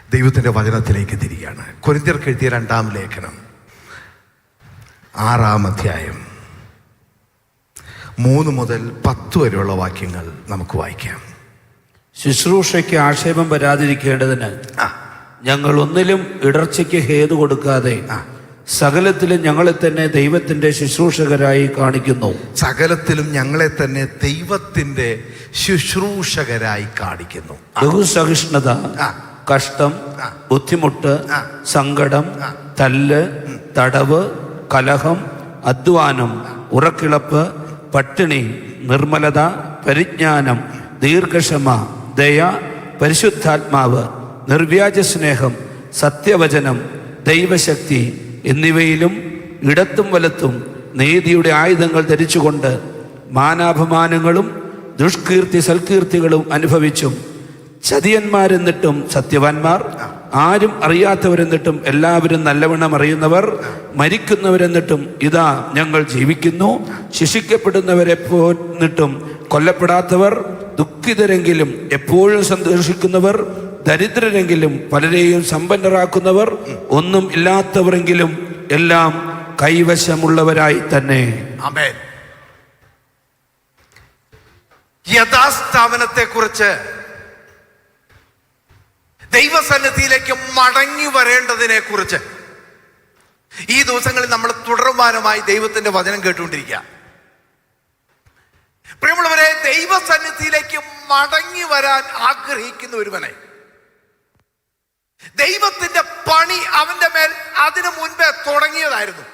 ദൈവത്തിൻ്റെ വചനത്തിലേക്ക് തിരികെയാണ്. കൊരിന്ത്യർക്ക് എഴുതിയ 2-ാം ലേഖനം 6-ാം അധ്യായം 3 മുതൽ 10 വരെയുള്ള വാക്യങ്ങൾ നമുക്ക് വായിക്കാം. ശുശ്രൂഷയ്ക്ക് ആക്ഷേപം വരാതിരിക്കേണ്ടതിന് ഞങ്ങൾ ഒന്നിലും ഇടർച്ചയ്ക്ക് ഹേതു കൊടുക്കാതെ സകലത്തിലും ഞങ്ങളെ തന്നെ ദൈവത്തിന്റെ ശുശ്രൂഷകരായി കാണിക്കുന്നു. സകലത്തിലും ഞങ്ങളെ തന്നെ ദൈവത്തിന്റെ ശുശ്രൂഷകരായി കാണിക്കുന്നു. ബഹുസഹിഷ്ണുത, കഷ്ടം, ബുദ്ധിമുട്ട്, സങ്കടം, തല്ല്, തടവ്, കലഹം, അധ്വാനം, ഉറക്കിളപ്പ്, പട്ടിണി, നിർമ്മലത, പരിജ്ഞാനം, ദീർഘക്ഷമ, ദയ, പരിശുദ്ധാത്മാവ്, നിർവ്യാജ സ്നേഹം, സത്യവചനം, ദൈവശക്തി എന്നിവയിലും ഇടത്തും വലത്തും നീതിയുടെ ആയുധങ്ങൾ ധരിച്ചുകൊണ്ട് മാനാപമാനങ്ങളും ദുഷ്കീർത്തി സൽകീർത്തികളും അനുഭവിച്ചും ചതിയന്മാരെന്നിട്ടും സത്യവാന്മാർ, ആരും അറിയാത്തവരെന്നിട്ടും എല്ലാവരും നല്ലവണ്ണം അറിയുന്നവർ, മരിക്കുന്നവരെന്നിട്ടും ഇതാ ഞങ്ങൾ ജീവിക്കുന്നു, ശിക്ഷിക്കപ്പെടുന്നവരെ പോന്നിട്ടും കൊല്ലപ്പെടാത്തവർ, ദുഃഖിതരെങ്കിലും എപ്പോഴും സന്തോഷിക്കുന്നവർ, ദരിദ്രരെങ്കിലും പലരെയും സമ്പന്നരാക്കുന്നവർ, ഒന്നും ഇല്ലാത്തവരെങ്കിലും എല്ലാം കൈവശമുള്ളവരായി തന്നെ. ആമേൻ. യഥാസ്ഥാപനത്തെ കുറിച്ച്, ദൈവസന്നിധിയിലേക്ക് മടങ്ങി വരേണ്ടതിനെ കുറിച്ച് ഈ ദിവസങ്ങളിൽ നമ്മൾ തുടർമാനമായി ദൈവത്തിന്റെ വചനം കേട്ടുകൊണ്ടിരിക്കുക. പ്രിയമുള്ളവരെ, ദൈവസന്നിധിയിലേക്ക് മടങ്ങി വരാൻ ആഗ്രഹിക്കുന്ന ഒരുവനെ ദൈവത്തിന്റെ പണി അവന്റെ മേൽ അതിനു മുൻപേ തുടങ്ങിയതായിരുന്നു.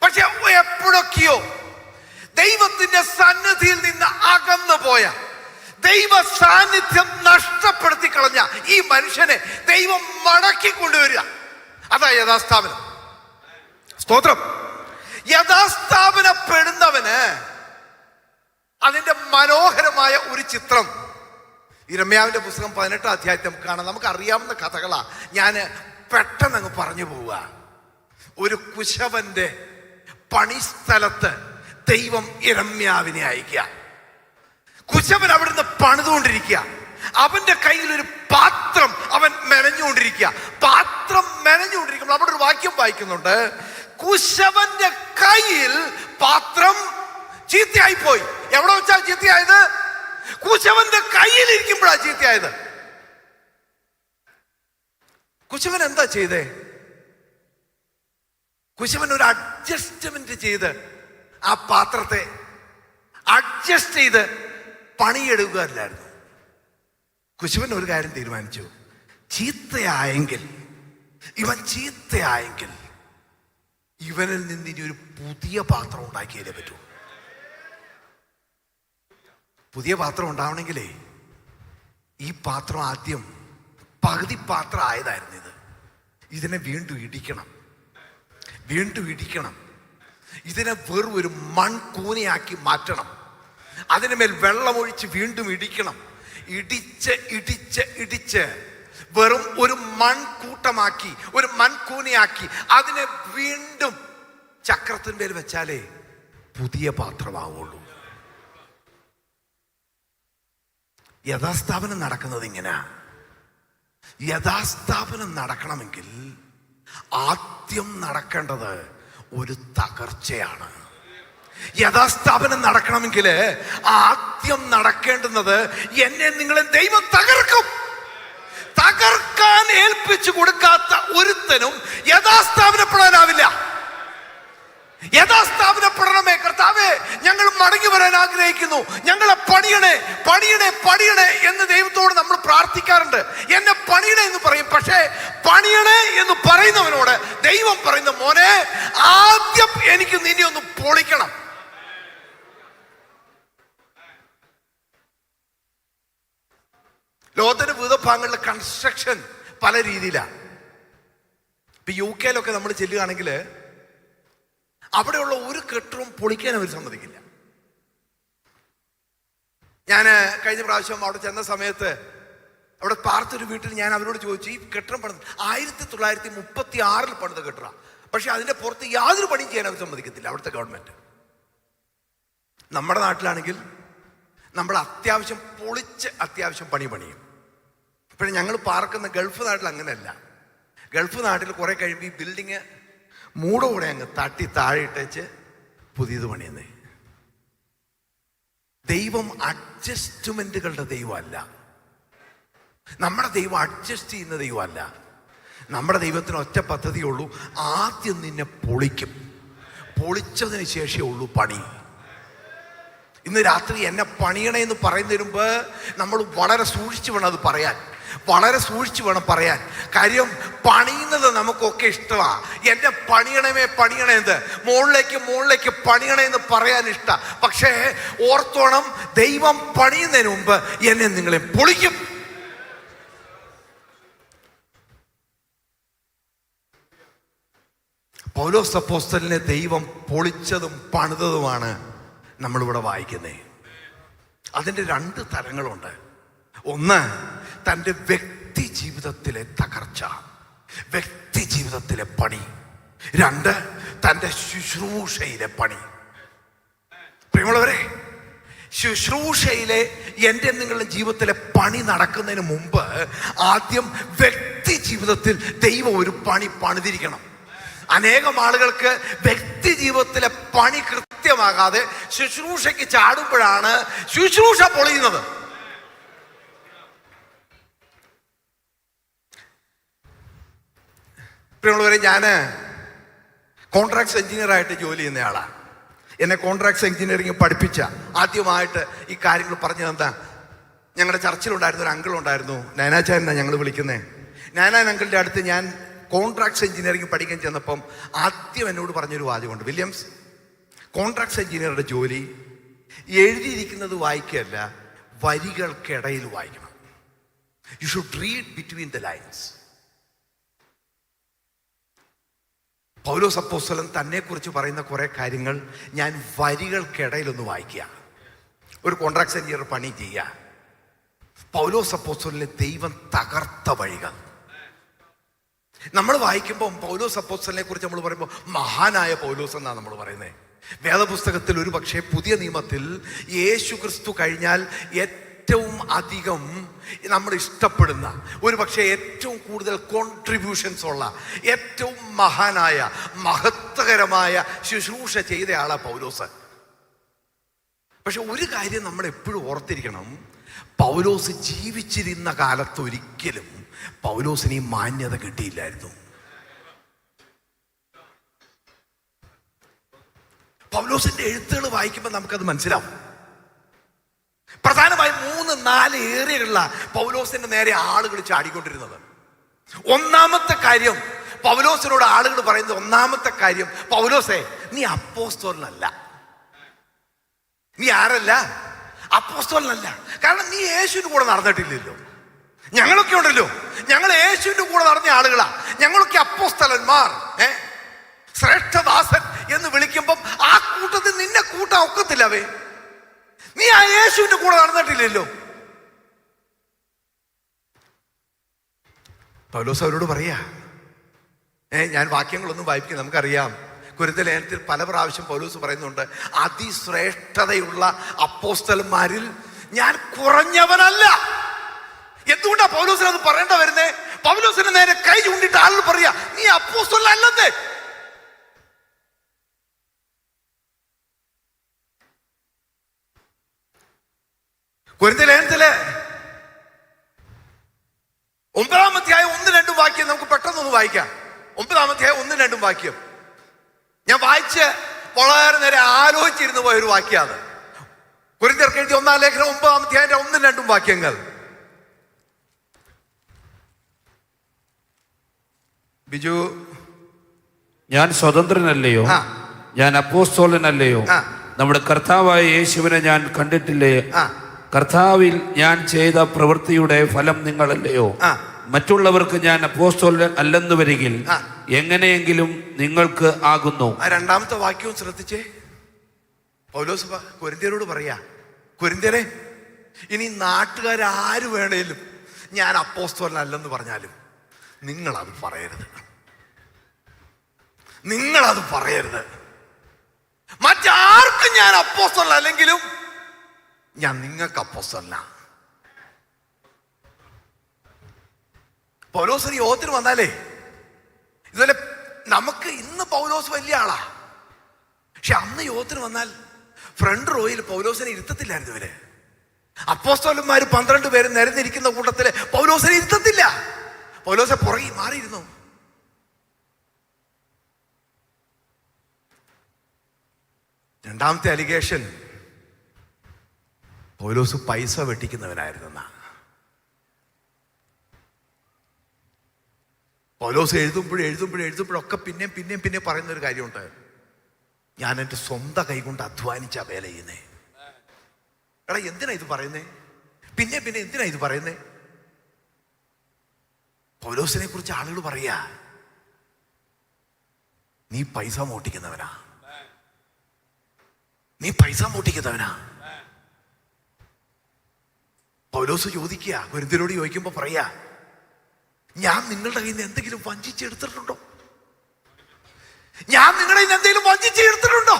പക്ഷെ എപ്പോഴൊക്കെയോ ദൈവത്തിന്റെ സന്നിധിയിൽ നിന്ന് അകന്നു പോയ, ദൈവ സാന്നിധ്യം നഷ്ടപ്പെടുത്തി കളഞ്ഞ ഈ മനുഷ്യനെ ദൈവം മടക്കി കൊണ്ടുവരിക. അതാ യഥാസ്ഥാപനം. സ്തോത്രം. യഥാസ്ഥാപനപ്പെടുന്നവന് അതിന്റെ മനോഹരമായ ഒരു ചിത്രം യിരെമ്യാവിന്റെ പുസ്തകം 18-ാം അധ്യായത്തിൽ നമുക്ക് കാണാം. നമുക്ക് അറിയാവുന്ന കഥകളാ, ഞാൻ പെട്ടെന്ന് അങ്ങ് പറഞ്ഞു പോവുക. ഒരു കുശവന്റെ പണിസ്ഥലത്ത് ദൈവം യിരെമ്യാവിനെ അയക്കുക. കുശവൻ അവിടുന്ന് പണിതുകൊണ്ടിരിക്കുക. അവന്റെ കയ്യിൽ ഒരു പാത്രം അവൻ മെനഞ്ഞുകൊണ്ടിരിക്കുക. പാത്രം മെനഞ്ഞുകൊണ്ടിരിക്കുമ്പോൾ അവിടെ ഒരു വാക്യം വായിക്കുന്നുണ്ട്, കുശവന്റെ കയ്യിൽ പാത്രം ചീത്തയായി പോയി. എവിടെ വെച്ചാ ചീത്തയായത്? കുശവന്റെ കയ്യിൽ ഇരിക്കുമ്പോഴാ ചീത്തയായത്. കുശവൻ എന്താ ചെയ്തേ? കുശവൻ ഒരു അഡ്ജസ്റ്റ്മെന്റ് ചെയ്ത് ആ പാത്രത്തെ അഡ്ജസ്റ്റ് ചെയ്ത് പണിയെടുക്കുകയല്ലായിരുന്നു. കുശവൻ ഒരു കാര്യം തീരുമാനിച്ചു, ചീത്തയായെങ്കിൽ ഇവനിൽ നിന്ന് ഇനി ഒരു പുതിയ പാത്രം ഉണ്ടാക്കിയേ പറ്റൂ. പുതിയ പാത്രം ഉണ്ടാവണമെങ്കിലേ ഈ പാത്രം ആദ്യം പകുതി പാത്രം ആയതായിരുന്നു. ഇതിനെ വീണ്ടും ഇടിക്കണം. ഇതിനെ വെറും ഒരു മൺകൂനയാക്കി മാറ്റണം. അതിനുമേൽ വെള്ളമൊഴിച്ച് വീണ്ടും ഇടിക്കണം. ഇടിച്ച് വെറും ഒരു മൺകൂട്ടമാക്കി, ഒരു മൺകൂനയാക്കി അതിനെ വീണ്ടും ചക്രത്തിന്മേൽ വെച്ചാലേ പുതിയ പാത്രമാവുള്ളൂ. യഥാസ്ഥാപനം നടക്കുന്നത് ഇങ്ങനെ. യഥാസ്ഥാപനം നടക്കണമെങ്കിൽ ആദ്യം നടക്കേണ്ടത് ഒരു തകർച്ചയാണ്. യഥാസ്ഥാപനം നടക്കണമെങ്കിൽ ആദ്യം നടക്കേണ്ടുന്നത് എന്നെ നിങ്ങളെ ദൈവം തകർക്കും. തകർക്കാൻ ഏൽപ്പിച്ചു കൊടുക്കാത്ത ഒരുത്തനും യഥാസ്ഥാപനപ്പെടാനാവില്ല. യഥാസ്ഥാപനപ്പെടണമേ കർത്താവേ, ഞങ്ങൾ മടങ്ങി വരാൻ ആഗ്രഹിക്കുന്നു, ഞങ്ങളെ പണിയണേ എന്ന് ദൈവത്തോട് നമ്മൾ പ്രാർത്ഥിക്കാറുണ്ട്. എന്നെ പണിയണേ എന്ന് പറയും. പക്ഷേ പണിയണേ എന്ന് പറയുന്നവനോട് ദൈവം പറയുന്ന, മോനെ ആദ്യം എനിക്ക് നിന്നെ ഒന്ന് പൊളിക്കണം. ലോകത്തിന്റെ വിവിധ ഭാഗങ്ങളിലെ കൺസ്ട്രക്ഷൻ പല രീതിയിലാണ്. ഇപ്പൊ UK നമ്മൾ ചെല്ലുകയാണെങ്കിൽ അവിടെയുള്ള ഒരു കെട്ടിടവും പൊളിക്കാൻ അവർ സമ്മതിക്കില്ല. ഞാൻ കഴിഞ്ഞ പ്രാവശ്യം അവിടെ ചെന്ന സമയത്ത് അവിടെ പാർത്തൊരു വീട്ടിൽ ഞാൻ അവരോട് ചോദിച്ചു, ഈ കെട്ടിടം പണിത് 1936 പണിത കെട്ടിടം, പക്ഷെ അതിന്റെ പുറത്ത് യാതൊരു പണിയും ചെയ്യാൻ അവർ സമ്മതിക്കത്തില്ല അവിടുത്തെ ഗവൺമെന്റ്. നമ്മുടെ നാട്ടിലാണെങ്കിൽ നമ്മൾ അത്യാവശ്യം പൊളിച്ച് അത്യാവശ്യം പണിയും. ഇപ്പോഴും ഞങ്ങൾ പാർക്കുന്ന ഗൾഫ് നാട്ടിൽ അങ്ങനെയല്ല. ഗൾഫ് നാട്ടിൽ കുറെ കഴിയുമ്പോൾ ഈ ബിൽഡിങ് മൂടോടെ അങ്ങ് തട്ടി താഴെ ഇട്ടേച്ച് പുതിയത് പണിയുന്നേ. ദൈവം അഡ്ജസ്റ്റ്മെന്റുകളുടെ ദൈവമല്ല. നമ്മുടെ ദൈവം അഡ്ജസ്റ്റ് ചെയ്യുന്ന ദൈവമല്ല. നമ്മുടെ ദൈവത്തിന് ഒറ്റ പദ്ധതിയുള്ളൂ, ആദ്യം നിന്നെ പൊളിക്കും, പൊളിച്ചതിന് ശേഷമേ ഉള്ളൂ പണി. ഇന്ന് രാത്രി എന്നെ പണിയണേന്ന് പറയുന്നതിന് മുമ്പ് നമ്മൾ വളരെ സൂക്ഷിച്ചു വേണം അത് പറയാൻ, വളരെ സൂക്ഷിച്ചു വേണം പറയാൻ. കാര്യം പണിയുന്നത് നമുക്കൊക്കെ ഇഷ്ടമാണ്. എന്നെ പണിയണേന്ന് മുകളിലേക്ക് പണിയണേന്ന് പറയാൻ ഇഷ്ടം. പക്ഷേ ഓർത്തോണം, ദൈവം പണിയുന്നതിന് മുമ്പ് എന്നെ നിങ്ങളെ പൊളിക്കും. പൗലോസ് അപ്പോസ്തലനെ ദൈവം പൊളിച്ചതും പണിതതുമാണ് നമ്മളിവിടെ വായിക്കുന്നത്. അതിൻ്റെ 2 തലങ്ങളുണ്ട്. ഒന്ന്, തൻ്റെ വ്യക്തി ജീവിതത്തിലെ തകർച്ച, വ്യക്തി ജീവിതത്തിലെ പണി. 2, തൻ്റെ ശുശ്രൂഷയിലെ പണി. പ്രിയമുള്ളവരെ, ശുശ്രൂഷയിലെ എൻ്റെ നിങ്ങളുടെ ജീവിതത്തിലെ പണി നടക്കുന്നതിന് മുമ്പ് ആദ്യം വ്യക്തി ജീവിതത്തിൽ ദൈവം ഒരു പണി പണിതിരിക്കണം. അനേകം ആളുകൾക്ക് വ്യക്തി ജീവിതത്തിലെ പണി കൃത്യമാകാതെ ശുശ്രൂഷയ്ക്ക് ചാടുമ്പോഴാണ് ശുശ്രൂഷ പൊളിയുന്നത്. പ്രിയമുള്ളവരെ, ഞാൻ കോൺട്രാക്ട്സ് എഞ്ചിനീയറായിട്ട് ജോലി ചെയ്യുന്നയാളാണ്. എന്നെ കോൺട്രാക്ട്സ് എഞ്ചിനീയറിംഗ് പഠിപ്പിച്ച, ആദ്യമായിട്ട് ഈ കാര്യങ്ങൾ പറഞ്ഞത് എന്താ, ഞങ്ങളുടെ ചർച്ചിലുണ്ടായിരുന്ന ഒരു അങ്കിൾ ഉണ്ടായിരുന്നു, നയനാച്ചാൻ എന്നാണ് ഞങ്ങൾ വിളിക്കുന്നത്. നയനാൻ അങ്കിളിൻ്റെ അടുത്ത് ഞാൻ കോൺട്രാക്ട്സ് എഞ്ചിനീയറിംഗ് പഠിക്കാൻ ചെന്നപ്പം ആദ്യം എന്നോട് പറഞ്ഞൊരു വാചകമുണ്ട്, വില്യംസ്, കോൺട്രാക്ട്സ് എഞ്ചിനീയറുടെ ജോലി എഴുതിയിരിക്കുന്നത് വായിക്കുകയല്ല, വരികൾക്കിടയിൽ വായിക്കണം. You should read between the lines. Paulose അപ്പോസ്തലൻ തന്നെക്കുറിച്ച് പറയുന്ന കുറേ കാര്യങ്ങൾ ഞാൻ വരികൾക്കിടയിലൊന്ന് വായിക്കുക. ഒരു കോൺട്രാക്ട്സ് എഞ്ചിനീയർ പണി ചെയ്യുക. പൗലോസ് അപ്പോസ്തലനെ ദൈവം തകർത്ത വഴികൾ നമ്മൾ വായിക്കുമ്പോൾ പൗലോസ് അപ്പോസ്തലനെ കുറിച്ച് നമ്മൾ പറയുമ്പോൾ മഹാനായ പൗലോസ് എന്നാണ് നമ്മൾ പറയുന്നത്. വേദപുസ്തകത്തിൽ ഒരു പക്ഷേ പുതിയ നിയമത്തിൽ യേശു ക്രിസ്തു കഴിഞ്ഞാൽ ഏറ്റവും അധികം നമ്മൾ ഇഷ്ടപ്പെടുന്ന, ഒരു പക്ഷേ ഏറ്റവും കൂടുതൽ കോൺട്രിബ്യൂഷൻസ് ഉള്ള, ഏറ്റവും മഹാനായ മഹത്വകരമായ ശുശ്രൂഷ ചെയ്ത ആളാണ് പൗലോസ്. പക്ഷെ ഒരു കാര്യം നമ്മൾ എപ്പോഴും ഓർത്തിരിക്കണം, പൗലോസ് ജീവിച്ചിരുന്ന കാലത്ത് ഒരിക്കലും പൗലോസിന് ഈ മാന്യത കിട്ടിയില്ലായിരുന്നു. പൗലോസിന്റെ എഴുത്തുകൾ വായിക്കുമ്പോൾ നമുക്കത് മനസ്സിലാവും. പ്രധാനമായും 3-4 ഏരിയകളിലാണ് പൗലോസിന്റെ നേരെ ആളുകൾ ചാടിക്കൊണ്ടിരുന്നത്. ഒന്നാമത്തെ കാര്യം, പൗലോസിനോട് ആളുകൾ പറയുന്നത്, ഒന്നാമത്തെ കാര്യം, പൗലോസേ, നീ അപ്പോസ്തലനല്ല. നീ ആരല്ല? അപ്പോസ്തലനല്ല. കാരണം നീ യേശുവിന്റെ കൂടെ നടന്നിട്ടില്ലല്ലോ. ഞങ്ങളൊക്കെ ഉണ്ടല്ലോ, ഞങ്ങൾ യേശുവിന്റെ കൂടെ നടന്ന ആളുകളാ, ഞങ്ങളൊക്കെ അപ്പോസ്തലന്മാർ, ശ്രേഷ്ഠദാസൻ എന്ന് വിളിക്കുമ്പം ആ കൂട്ടത്തിൽ നിന്നെ കൂട്ടാൻ ഒക്കത്തില്ലവേ. നീ ആ യേശുവിന്റെ കൂടെ നടന്നിട്ടില്ലല്ലോ. പൗലോസ് അവരോട് പറയാ, ഞാൻ വാക്യങ്ങളൊന്നും വായിക്കും, നമുക്കറിയാം. കൊരിന്ത്യർ ലേഖനത്തിൽ പല പ്രാവശ്യം പൗലോസ് പറയുന്നുണ്ട്, അതിശ്രേഷ്ഠതയുള്ള അപ്പോസ്തലന്മാരിൽ ഞാൻ കുറഞ്ഞവനല്ല. എന്തുകൊണ്ടാ പൗലോസിന് അത് പറയേണ്ട വരുന്നേ? പൗലോസിന് നേരെ കൈ ചൂണ്ടിട്ട് ആളുകൾ പറയാ, നീ അപ്പോസ്തലനല്ലെന്നേ. കൊരിന്ത്യർ ലേഖനത്തില് 9-ാം അധ്യായം 1-2 വാക്യം നമുക്ക് പെട്ടെന്നൊന്ന് വായിക്കാം. 9-ാം അധ്യായം 1-2 വാക്യം ഞാൻ വായിച്ച് വളരെ നേരം ആലോചിച്ചിരുന്നു പോയ ഒരു വാക്യാണ്. കൊരിന്ത്യർക്ക് എഴുതിയ 1-ാം ലേഖനം 9-ാം അധ്യായത്തിന്റെ 1-2 വാക്യങ്ങൾ. ബിജു, ഞാൻ സ്വതന്ത്രനല്ലയോ? ഞാൻ അപ്പോസ്തലനല്ലയോ? നമ്മുടെ കർത്താവായ യേശുവിനെ ഞാൻ കണ്ടിട്ടില്ലേ? കർത്താവിൽ ഞാൻ ചെയ്ത പ്രവൃത്തിയുടെ ഫലം നിങ്ങളല്ലയോ? മറ്റുള്ളവർക്ക് ഞാൻ അപ്പോസ്തലൻ അല്ലെന്ന് വരികിൽ എങ്ങനെയെങ്കിലും നിങ്ങൾക്ക് ആകുന്നു. ആ 2-ാമത്തെ വാക്യവും ശ്രദ്ധിച്ചേ. പൗലോസ് കൊരിന്ത്യരോട് പറയാ, കൊരിന്ത്യരെ, ഇനി നാട്ടുകാരാര് വേണേലും ഞാൻ അപ്പോസ്തലൻ അല്ലെന്ന് പറഞ്ഞാലും നിങ്ങളത് പറയരുത്. നിങ്ങളത് പറയരുത്. മറ്റാർക്കും ഞാൻ അപ്പോസ്തലൻ അല്ലെങ്കിലും ഞാൻ നിങ്ങൾക്ക് അപ്പോസ്തലനാ. പൗലോസ് യോഗത്തിന് വന്നാലേ ഇതുപോലെ നമുക്ക് ഇന്ന് പൗലോസ് വലിയ ആളാ, പക്ഷെ അന്ന് യോഗത്തിന് വന്നാൽ ഫ്രണ്ട് റോയിൽ പൗലോസിനെ ഇരുത്തത്തില്ലായിരുന്നു. ഇവര് അപ്പോസ്തലന്മാര് 12 പേര് നിരന്നിരിക്കുന്ന കൂട്ടത്തില് പൗലോസിനെ ഇരുത്തത്തില്ല. പൗലോസെ പുറകെ മാറിയിരുന്നു. രണ്ടാമത്തെ അലിഗേഷൻ, പൗലോസ് പൈസ വെട്ടിക്കുന്നവനായിരുന്നെന്നാ. പൗലോസ് എഴുതുമ്പോഴൊക്കെ പിന്നെ പറയുന്ന ഒരു കാര്യമുണ്ട്, ഞാൻ എൻ്റെ സ്വന്തം കൈകൊണ്ട് അധ്വാനിച്ച വേല ചെയ്യുന്നേ. എടാ എന്തിനാ ഇത് പറയുന്നേ? പിന്നെ എന്തിനാ ഇത് പറയുന്നേ? പൗലോസിനെ കുറിച്ച് ആളുകൾ പറയാ, നീ പൈസ മോട്ടിക്കുന്നവനാ, നീ പൈസ മോട്ടിക്കുന്നവനാ. പൗലോസ് ചോദിക്കുക, കൊരിന്ത്യരോട് ചോദിക്കുമ്പോ പറയാ, ഞാൻ നിങ്ങളുടെ കയ്യിൽ നിന്ന് എന്തെങ്കിലും വഞ്ചിച്ചെടുത്തിട്ടുണ്ടോ? ഞാൻ നിങ്ങളുടെ കയ്യിൽ നിന്ന് എന്തെങ്കിലും വഞ്ചിച്ചെടുത്തിട്ടുണ്ടോ?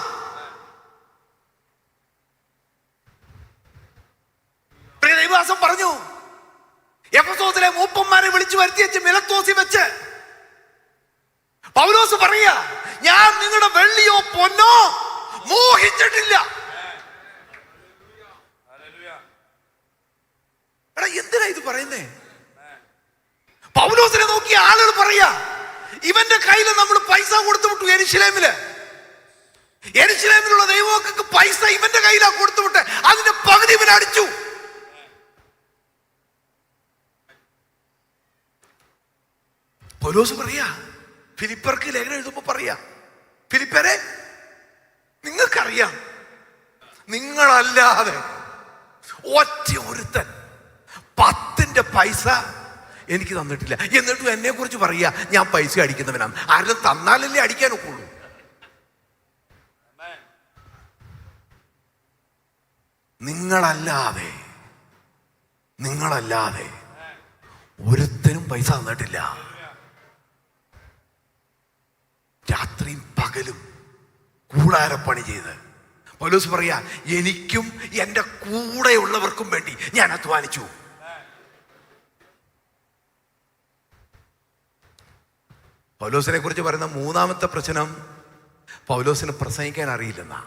പ്രിയ ദൈവദാസൻ പറഞ്ഞു, എഫെസോസിലെ മൂപ്പന്മാരെ വിളിച്ചു വരുത്തി മിലത്തോസിൽ വെച്ച് പൗലോസ് പറയാ, ഞാൻ നിങ്ങളുടെ വെള്ളിയോ പൊന്നോ മോഹിച്ചിട്ടില്ല. എടാ എന്തിനാ ഇത് പറയുന്നേ? പൗലോസിനെ നോക്കിയ ആളുകൾ പറയാ, ഇവന്റെ കയ്യിൽ നമ്മൾ പൈസ കൊടുത്തു വിട്ടു. യെരുശലേമിലുള്ള ദൈവമക്കൾക്ക് പൈസ ഇവന്റെ കയ്യിലാ കൊടുത്തുവിട്ട്, അതിന്റെ പകുതി ഇവൻ അടിച്ചു. പൗലോസ് പറയാ, ഫിലിപ്പർക്ക് ലേഖനം എഴുതുമ്പോ പറയാ, ഫിലിപ്പരെ നിങ്ങൾക്കറിയാം, നിങ്ങളല്ലാതെ ഒറ്റ ഒരുത്തൻ 10 പൈസ എനിക്ക് തന്നിട്ടില്ല. എന്നിട്ടും എന്നെ കുറിച്ച് പറയാ, ഞാൻ പൈസ അടിക്കുന്നവനാണ്. ആരും തന്നാലല്ലേ അടിക്കാനൊക്കെ ഉള്ളൂ. നിങ്ങളല്ലാതെ ഒരുത്തനും പൈസ തന്നിട്ടില്ല. രാത്രിയും പകലും കൂടാരപ്പണി ചെയ്ത് പൗലോസ് പറയാ, എനിക്കും എൻ്റെ കൂടെയുള്ളവർക്കും വേണ്ടി ഞാൻ അധ്വാനിച്ചു. പൗലോസിനെ കുറിച്ച് പറയുന്ന മൂന്നാമത്തെ പ്രശ്നം, പൗലോസിന് പ്രസംഗിക്കാൻ അറിയില്ലെന്നാ.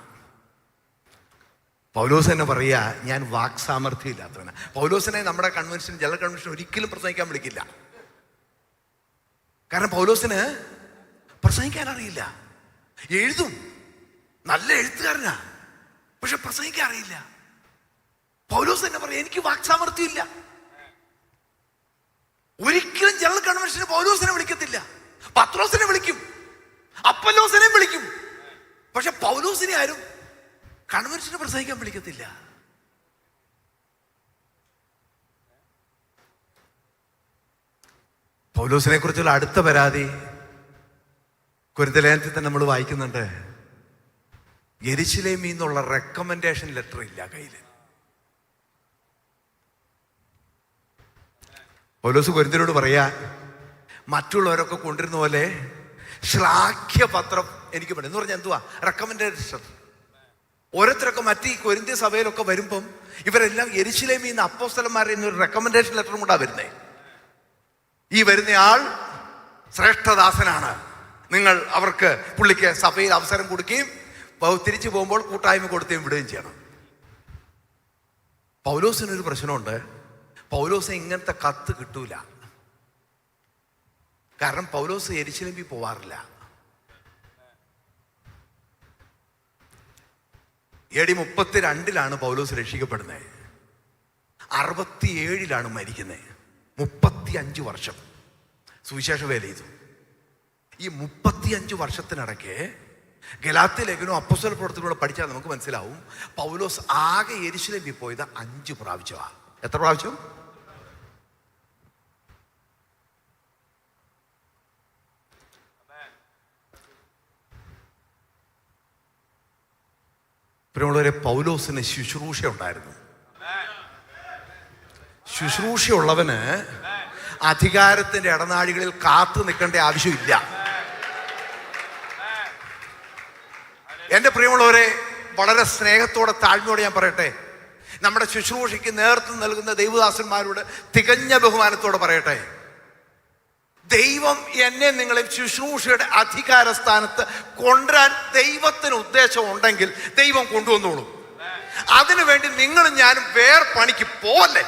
പൗലോസ് തന്നെ പറയാ, ഞാൻ വാക്സാമർഥ്യം ഇല്ലാത്തവനാ. പൗലോസിനെ നമ്മുടെ കൺവെൻഷൻ, ജനറൽ കൺവെൻഷൻ ഒരിക്കലും പ്രസംഗിക്കാൻ വിളിക്കില്ല. കാരണം പൗലോസിന് പ്രസംഗിക്കാൻ അറിയില്ല. എഴുതും, നല്ല എഴുത്തുകാരനാ, പക്ഷെ പ്രസംഗിക്കാൻ അറിയില്ല. പൗലോസ് തന്നെ പറയാം, എനിക്ക് വാക്സാമർഥ്യം ഇല്ല. ഒരിക്കലും ജനറൽ കൺവെൻഷന് പൗലോസിനെ വിളിക്കത്തില്ല. പത്രോസിനെ വിളിക്കും, അപ്പല്ലോസിനെ വിളിക്കും, പക്ഷെ പൗലോസിനെ ആരും കൺവെൻഷന് പ്രസംഗിക്കാൻ വിളിക്കത്തില്ല. പൗലോസിനെ കുറിച്ചുള്ള അടുത്ത പരാതി കൊരിന്ത്യലേഖനത്തിൽ തന്നെ നമ്മൾ വായിക്കുന്നുണ്ട്. യെരുശലേമിൽ നിന്നുള്ള റെക്കമെൻഡേഷൻ ലെറ്റർ ഇല്ല കയ്യില്. പൗലോസ് കൊരിന്ത്യരോട് പറയാ, മറ്റുള്ളവരൊക്കെ കൊണ്ടിരുന്ന പോലെ ശ്ലാഘ്യപത്രം എനിക്ക് വേണം എന്ന് പറഞ്ഞാൽ എന്തുവാ? റെക്കമെൻഡേഷൻ. ഓരോരുത്തരൊക്കെ മറ്റ് ഈ കൊരിന്ത്യ സഭയിലൊക്കെ വരുമ്പം ഇവരെല്ലാം യെരുശലേമിൽ നിന്ന് അപ്പോസ്തലന്മാരിൽ നിന്ന് ഒരു റെക്കമെൻഡേഷൻ ലെറ്ററും കൊണ്ടാ വരുന്നേ. ഈ വരുന്നയാൾ ശ്രേഷ്ഠദാസനാണ്, നിങ്ങൾ അവർക്ക് പുള്ളിക്ക് സഭയിൽ അവസരം കൊടുക്കുകയും തിരിച്ചു പോകുമ്പോൾ കൂട്ടായ്മ കൊടുക്കുകയും വിടുകയും ചെയ്യണം. പൗലോസിനൊരു പ്രശ്നമുണ്ട്, പൗലോസ് ഇങ്ങനത്തെ കത്ത് കിട്ടൂല. കാരണം പൗലോസ് യെരുശലേമിൽ പോവാറില്ല. AD 32 പൗലോസ് രക്ഷിക്കപ്പെടുന്നത്. 67 മരിക്കുന്നത്. 35 വർഷം സുവിശേഷ വേല ചെയ്തു. ഈ 35 വർഷത്തിനിടയ്ക്ക് ഗലാത്യ ലേഖനവും അപ്പോസ്തല പ്രവൃത്തിയിലൂടെ പഠിച്ചാൽ നമുക്ക് മനസ്സിലാവും, പൗലോസ് ആകെ യെരുശലേമിൽ പോയത് 5 പ്രാവശ്യമാണ്. എത്ര പ്രാവശ്യം? പ്രിയമുള്ളവരെ, പൗലോസിന് ശുശ്രൂഷ ഉണ്ടായിരുന്നു. ശുശ്രൂഷയുള്ളവന് അധികാരത്തിന്റെ ഇടനാഴികളിൽ കാത്തു നിൽക്കേണ്ട ആവശ്യമില്ല. എൻ്റെ പ്രിയമുള്ളവരെ, വളരെ സ്നേഹത്തോടെ താഴ്മയോടെ ഞാൻ പറയട്ടെ, നമ്മുടെ ശുശ്രൂഷയ്ക്ക് നേതൃത്വം നൽകുന്ന ദൈവദാസന്മാരോട് തികഞ്ഞ ബഹുമാനത്തോടെ പറയട്ടെ, ദൈവം എന്നെ നിങ്ങളെ ശുശ്രൂഷയുടെ അധികാര സ്ഥാനത്ത് കൊണ്ടുവരാൻ ദൈവത്തിന് ഉദ്ദേശം ഉണ്ടെങ്കിൽ ദൈവം കൊണ്ടുവന്നോളൂ. അതിനുവേണ്ടി നിങ്ങളും ഞാനും പണിക്ക് പോവല്ലേ.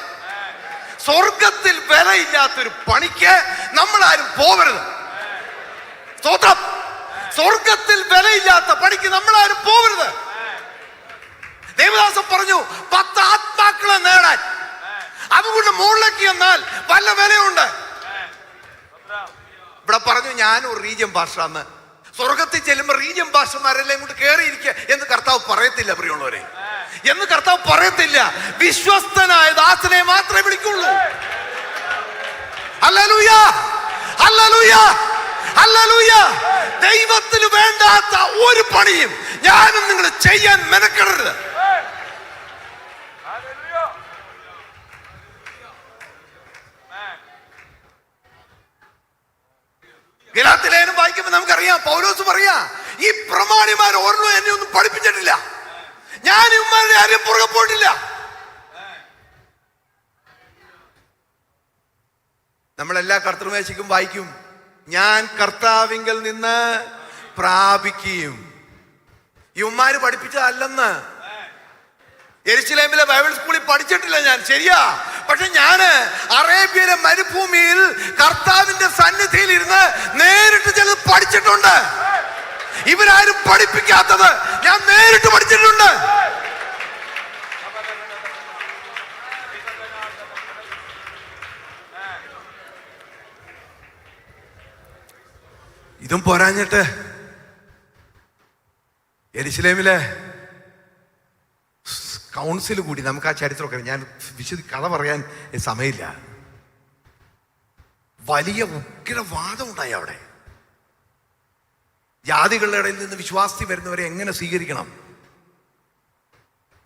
സ്വർഗത്തിൽ വിലയില്ലാത്തൊരു പണിക്ക് നമ്മളാരും പോവരുത്. സ്തോത്രം. സ്വർഗത്തിൽ വിലയില്ലാത്ത പണിക്ക് നമ്മളാരും പോവരുത്. ദേവദാസൻ പറഞ്ഞു 10 ആത്മാക്കളെ നേടാൻ. അതുകൊണ്ട് മുകളിലേക്ക് എന്നാൽ വല്ല വിലയുണ്ട്. ഇവിടെ പറഞ്ഞു ഞാനൊരു റീജിയൻ ഭാഷന്ന്. സ്വർഗത്തിൽ ചെല്ലുമ്പോൾ റീജിയൻ ഭാഷമാരെല്ലാം ഇങ്ങോട്ട് കയറിയിരിക്കുക എന്ന് കർത്താവ് പറയത്തില്ല പ്രിയമുള്ളവരെ, എന്ന് കർത്താവ് പറയത്തില്ല. വിശ്വസ്തനായ ദാസനെ മാത്രമേ വിളിക്കുള്ളൂ. Hallelujah, hallelujah, hallelujah. ദൈവത്തിന് വേണ്ടാത്ത ഒരു പണിയും ഞാനും നിങ്ങൾ ചെയ്യാൻ മെനക്കെടരുത്. ഗലാത്യലേഖനം വായിക്കുമ്പോൾ നമുക്കറിയാം, പൗലോസ് പറയാ ഈ പ്രമാണിമാർ ഓർമ്മ എന്നെ ഒന്നും പഠിപ്പിച്ചിട്ടില്ല, ഞാൻ ഇവന്മാരുടെ ആരും പുറകെ പോയിട്ടില്ല. നമ്മളെല്ലാ കർത്തൃമേശയ്ക്കും വായിക്കും, ഞാൻ കർത്താവിങ്കൽ നിന്ന് പ്രാപിക്കുകയും. ഇവന്മാര് പഠിപ്പിച്ചതല്ലെന്ന്. യെരുശലേമിലെ ബൈബിൾ സ്കൂളിൽ പഠിച്ചിട്ടില്ല ഞാൻ, ശരിയാ. പക്ഷെ ഞാന് അറേബ്യയിലെ മരുഭൂമിയിൽ കർത്താവിന്റെ സന്നിധിയിൽ ഇരുന്ന് നേരിട്ട് ചിലത് പഠിച്ചിട്ടുണ്ട്. ഇവരാരും പഠിപ്പിക്കാത്തത് ഞാൻ നേരിട്ട് പഠിച്ചിട്ടുണ്ട്. ഇതും പോരാഞ്ഞിട്ട് യെരുശലേമിലെ കൗൺസിൽ കൂടി, നമുക്ക് ആ ചരിത്രമൊക്കെ ഞാൻ കഥ പറയാൻ സമയമില്ല. വലിയ ഉഗ്രവാദം ഉണ്ടായി അവിടെ. ജാതികളുടെ ഇടയിൽ നിന്ന് വിശ്വാസി വരുന്നവരെ എങ്ങനെ സ്വീകരിക്കണം.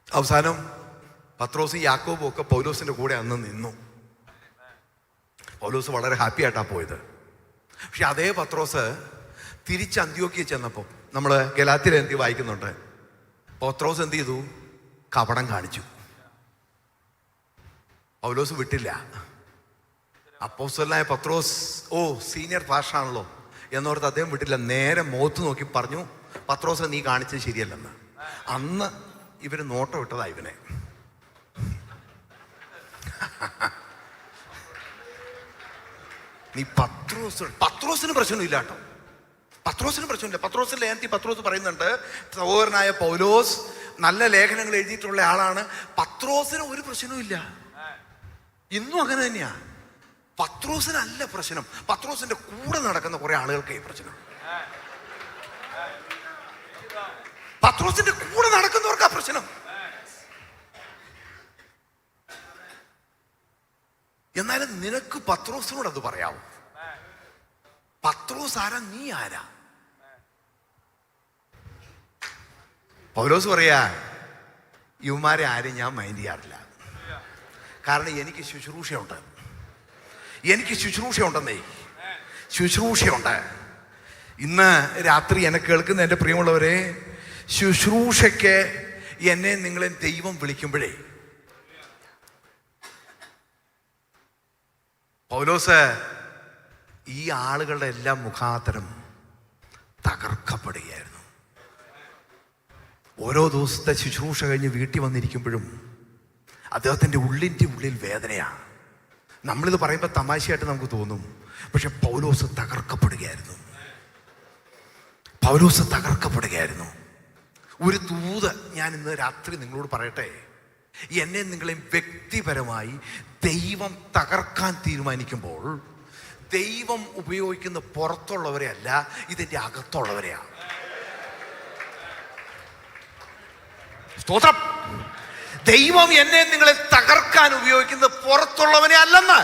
അവസാനം പത്രോസും യാക്കോബും ഒക്കെ പൗലോസിന്റെ കൂടെ അന്ന് നിന്നു. പൗലോസ് വളരെ ഹാപ്പി ആയിട്ടാ പോയത്. പക്ഷെ അതേ പത്രോസ് തിരിച്ച് അന്ത്യോക്യ ചെന്നപ്പോൾ, നമ്മൾ ഗലാത്യലേഖനത്തിൽ വായിക്കുന്നുണ്ട്, പത്രോസ് എന്ത് ചെയ്തു? കപടം കാണിച്ചു. പൗലോസ് വിട്ടില്ല. അപ്പോസ്തലനായ പത്രോസ് സീനിയർ പാസ്റ്ററാണല്ലോ എന്നോർത്ത് അദ്ദേഹം വിട്ടില്ല. നേരെ മുഖത്ത് നോക്കി പറഞ്ഞു, പത്രോസ് നീ കാണിച്ചത് ശരിയല്ലെന്ന്. അന്ന് ഇവര് നോട്ടം ഇട്ടതാ ഇവനെ. നീ പത്രോസിന് പ്രശ്നമില്ല കേട്ടോ, പത്രോസിന് പ്രശ്നമില്ല. പത്രോസിന്റെ ലേഖനത്തിൽ പത്രോസ് പറയുന്നുണ്ട്, സഹോദരനായ പൗലോസ് നല്ല ലേഖനങ്ങൾ എഴുതിയിട്ടുള്ള ആളാണ്, പത്രോസിന് ഒരു പ്രശ്നവും ഇല്ല. ഇന്നും അങ്ങനെ തന്നെയാ. പത്രോസിനല്ല പ്രശ്നം, പത്രോസിന്റെ കൂടെ നടക്കുന്ന കുറെ ആളുകൾക്ക് ഈ പ്രശ്നം. പത്രോസിന്റെ കൂടെ നടക്കുന്നവർക്കാ പ്രശ്നം. എന്നാലും നിനക്ക് പത്രോസിനോട് അത് പറയാവൂ. പത്രോസ് ആരാ, നീ ആരാ? പൗലോസ് പറയാ, ഇവന്മാരെ ആരും ഞാൻ മൈൻഡ് ചെയ്യാറില്ല. കാരണം എനിക്ക് ശുശ്രൂഷയുണ്ട്, എനിക്ക് ശുശ്രൂഷയുണ്ടെന്നേ, ശുശ്രൂഷയുണ്ട്. ഇന്ന് രാത്രി എന്നെ കേൾക്കുന്ന എൻ്റെ പ്രിയമുള്ളവരെ, ശുശ്രൂഷയ്ക്ക് എന്നെ നിങ്ങളെ ദൈവം വിളിക്കുമ്പോഴേ, പൗലോസ് ഈ ആളുകളുടെ എല്ലാം മുഖാന്തരം തകർക്കപ്പെടുകയായിരുന്നു. ഓരോ ദിവസത്തെ ശുശ്രൂഷ കഴിഞ്ഞ് വീട്ടിൽ വന്നിരിക്കുമ്പോഴും അദ്ദേഹത്തിൻ്റെ ഉള്ളിൽ വേദനയാണ്. നമ്മളിത് പറയുമ്പോൾ തമാശയായിട്ട് നമുക്ക് തോന്നും, പക്ഷെ പൗലോസ് തകർക്കപ്പെടുകയായിരുന്നു. പൗലോസ് തകർക്കപ്പെടുകയായിരുന്നു. ഒരു ദൂത് ഞാൻ ഇന്ന് രാത്രി നിങ്ങളോട് പറയട്ടെ. എന്നെ നിങ്ങളെ വ്യക്തിപരമായി ദൈവം തകർക്കാൻ തീരുമാനിക്കുമ്പോൾ ദൈവം ഉപയോഗിക്കുന്ന പുറത്തുള്ളവരെ അല്ല, ഇതിൻ്റെ അകത്തുള്ളവരെയാണ്. സ്തോത്രം. ദൈവം എന്നെ നിങ്ങളെ തകർക്കാൻ ഉപയോഗിക്കുന്നത് പുറത്തുള്ളവനെ അല്ലെന്ന്,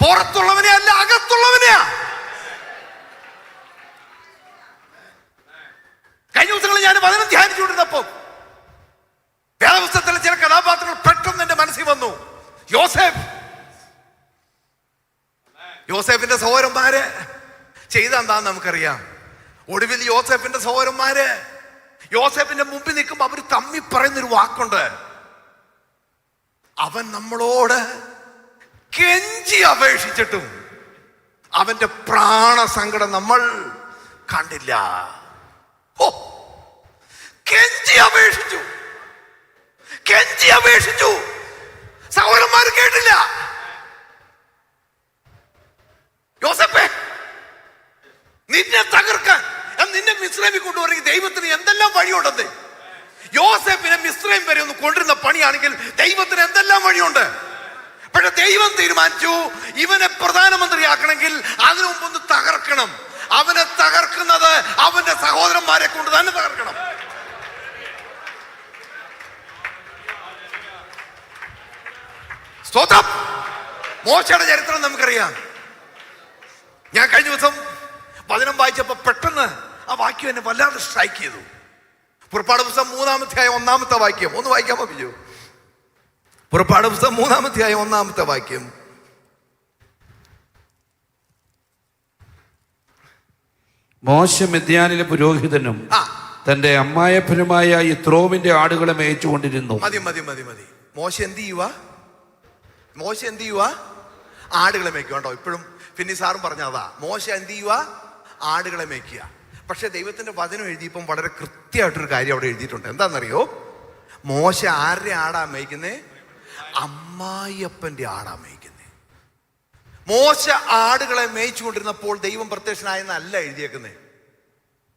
പുറത്തുള്ളവനെ അല്ല, അകത്തുള്ളവനെയാ. കഴിഞ്ഞ ദിവസങ്ങളിൽ ഞാൻ വചനം ധ്യാനിച്ചുകൊണ്ടിരുന്നപ്പോൾ വേദപുസ്തകത്തിലെ ചില കഥാപാത്രങ്ങൾ പെട്ടെന്ന് എന്റെ മനസ്സിൽ വന്നു. യോസേഫിന്റെ സഹോദരന്മാര് ചെയ്തെന്താന്ന് നമുക്കറിയാം. ഒടുവിൽ യോസേഫിന്റെ സഹോദരന്മാര് യോസേഫിന്റെ മുമ്പിൽ നിൽക്കുമ്പോൾ അവർ തമ്മി പറയുന്നൊരു വാക്കുണ്ട്, അവൻ നമ്മളോട് കെഞ്ചി അപേക്ഷിച്ചിട്ടും അവന്റെ പ്രാണസങ്കടം നമ്മൾ കണ്ടില്ല. ഓ, കെഞ്ചി അപേക്ഷിച്ചു. സഹോദരന്മാർ കേട്ടില്ല. യോസേപ്പേ, നിന്നെ തകർക്കാൻ, നിന്നെ മിസ്രൈമിൽ കൊണ്ടുപോകണമെങ്കിൽ ദൈവത്തിന് എന്തെല്ലാം വഴിയുണ്ടെന്ന്. യോസേപ്പിനെ മിസ്രൈം വരെ ഒന്ന് കൊണ്ടിരുന്ന പണിയാണെങ്കിൽ ദൈവത്തിന് എന്തെല്ലാം വഴിയുണ്ട്. പക്ഷെ ദൈവം തീരുമാനിച്ചു ഇവനെ പ്രധാനമന്ത്രിയാക്കണമെങ്കിൽ അതിനു മുമ്പ് ഒന്ന് തകർക്കണം. അവനെ തകർക്കുന്നത് അവന്റെ സഹോദരന്മാരെ കൊണ്ട് തന്നെ തകർക്കണം. സ്തോത്രം. മോശയുടെ ചരിത്രം നമുക്കറിയാം. ഞാൻ കഴിഞ്ഞ ദിവസം വചനം വായിച്ചപ്പോ പെട്ടെന്ന് ആ വാക്യം എന്നെ വല്ലാതെ സ്ട്രൈക്ക് ചെയ്തു. പുറപ്പാട് പുസ്തകം 3-ാം അധ്യായം 1-ാമത്തെ വാക്യം ഒന്ന് വായിക്കാമോ ബിജു? പുറപ്പാട് പുസ്തകം 3-ാം അധ്യായം 1-ാമത്തെ വാക്യം. മോശ മിദ്യാനിലെ പുരോഹിതനും തന്റെ അമ്മായപ്പനുമായ യിത്രോവിന്റെ ആടുകളെ മേയിച്ചു കൊണ്ടിരുന്നു. മതി. മോശ എന്ത് ചെയ്യുക? ആടുകളെ മേയ്ക്കുക. കേട്ടോ, ഇപ്പോഴും പിന്നെ സാറും പറഞ്ഞതാ, മോശ എന്ത് ചെയ്യുക? ആടുകളെ മേയ്ക്കുക. പക്ഷെ ദൈവത്തിന്റെ വചനം എഴുതിയപ്പം വളരെ കൃത്യമായിട്ടൊരു കാര്യം അവിടെ എഴുതിയിട്ടുണ്ട്. എന്താണെന്നറിയോ? മോശ ആരുടെ ആടാ മേയ്ക്കുന്നേ? അമ്മായിയപ്പന്റെ ആടാ മേയ്ക്കുന്നേ. മോശ ആടുകളെ മേയിച്ചുകൊണ്ടിരുന്നപ്പോൾ ദൈവം പ്രത്യക്ഷനായെന്നല്ല എഴുതിയേക്കുന്നേ.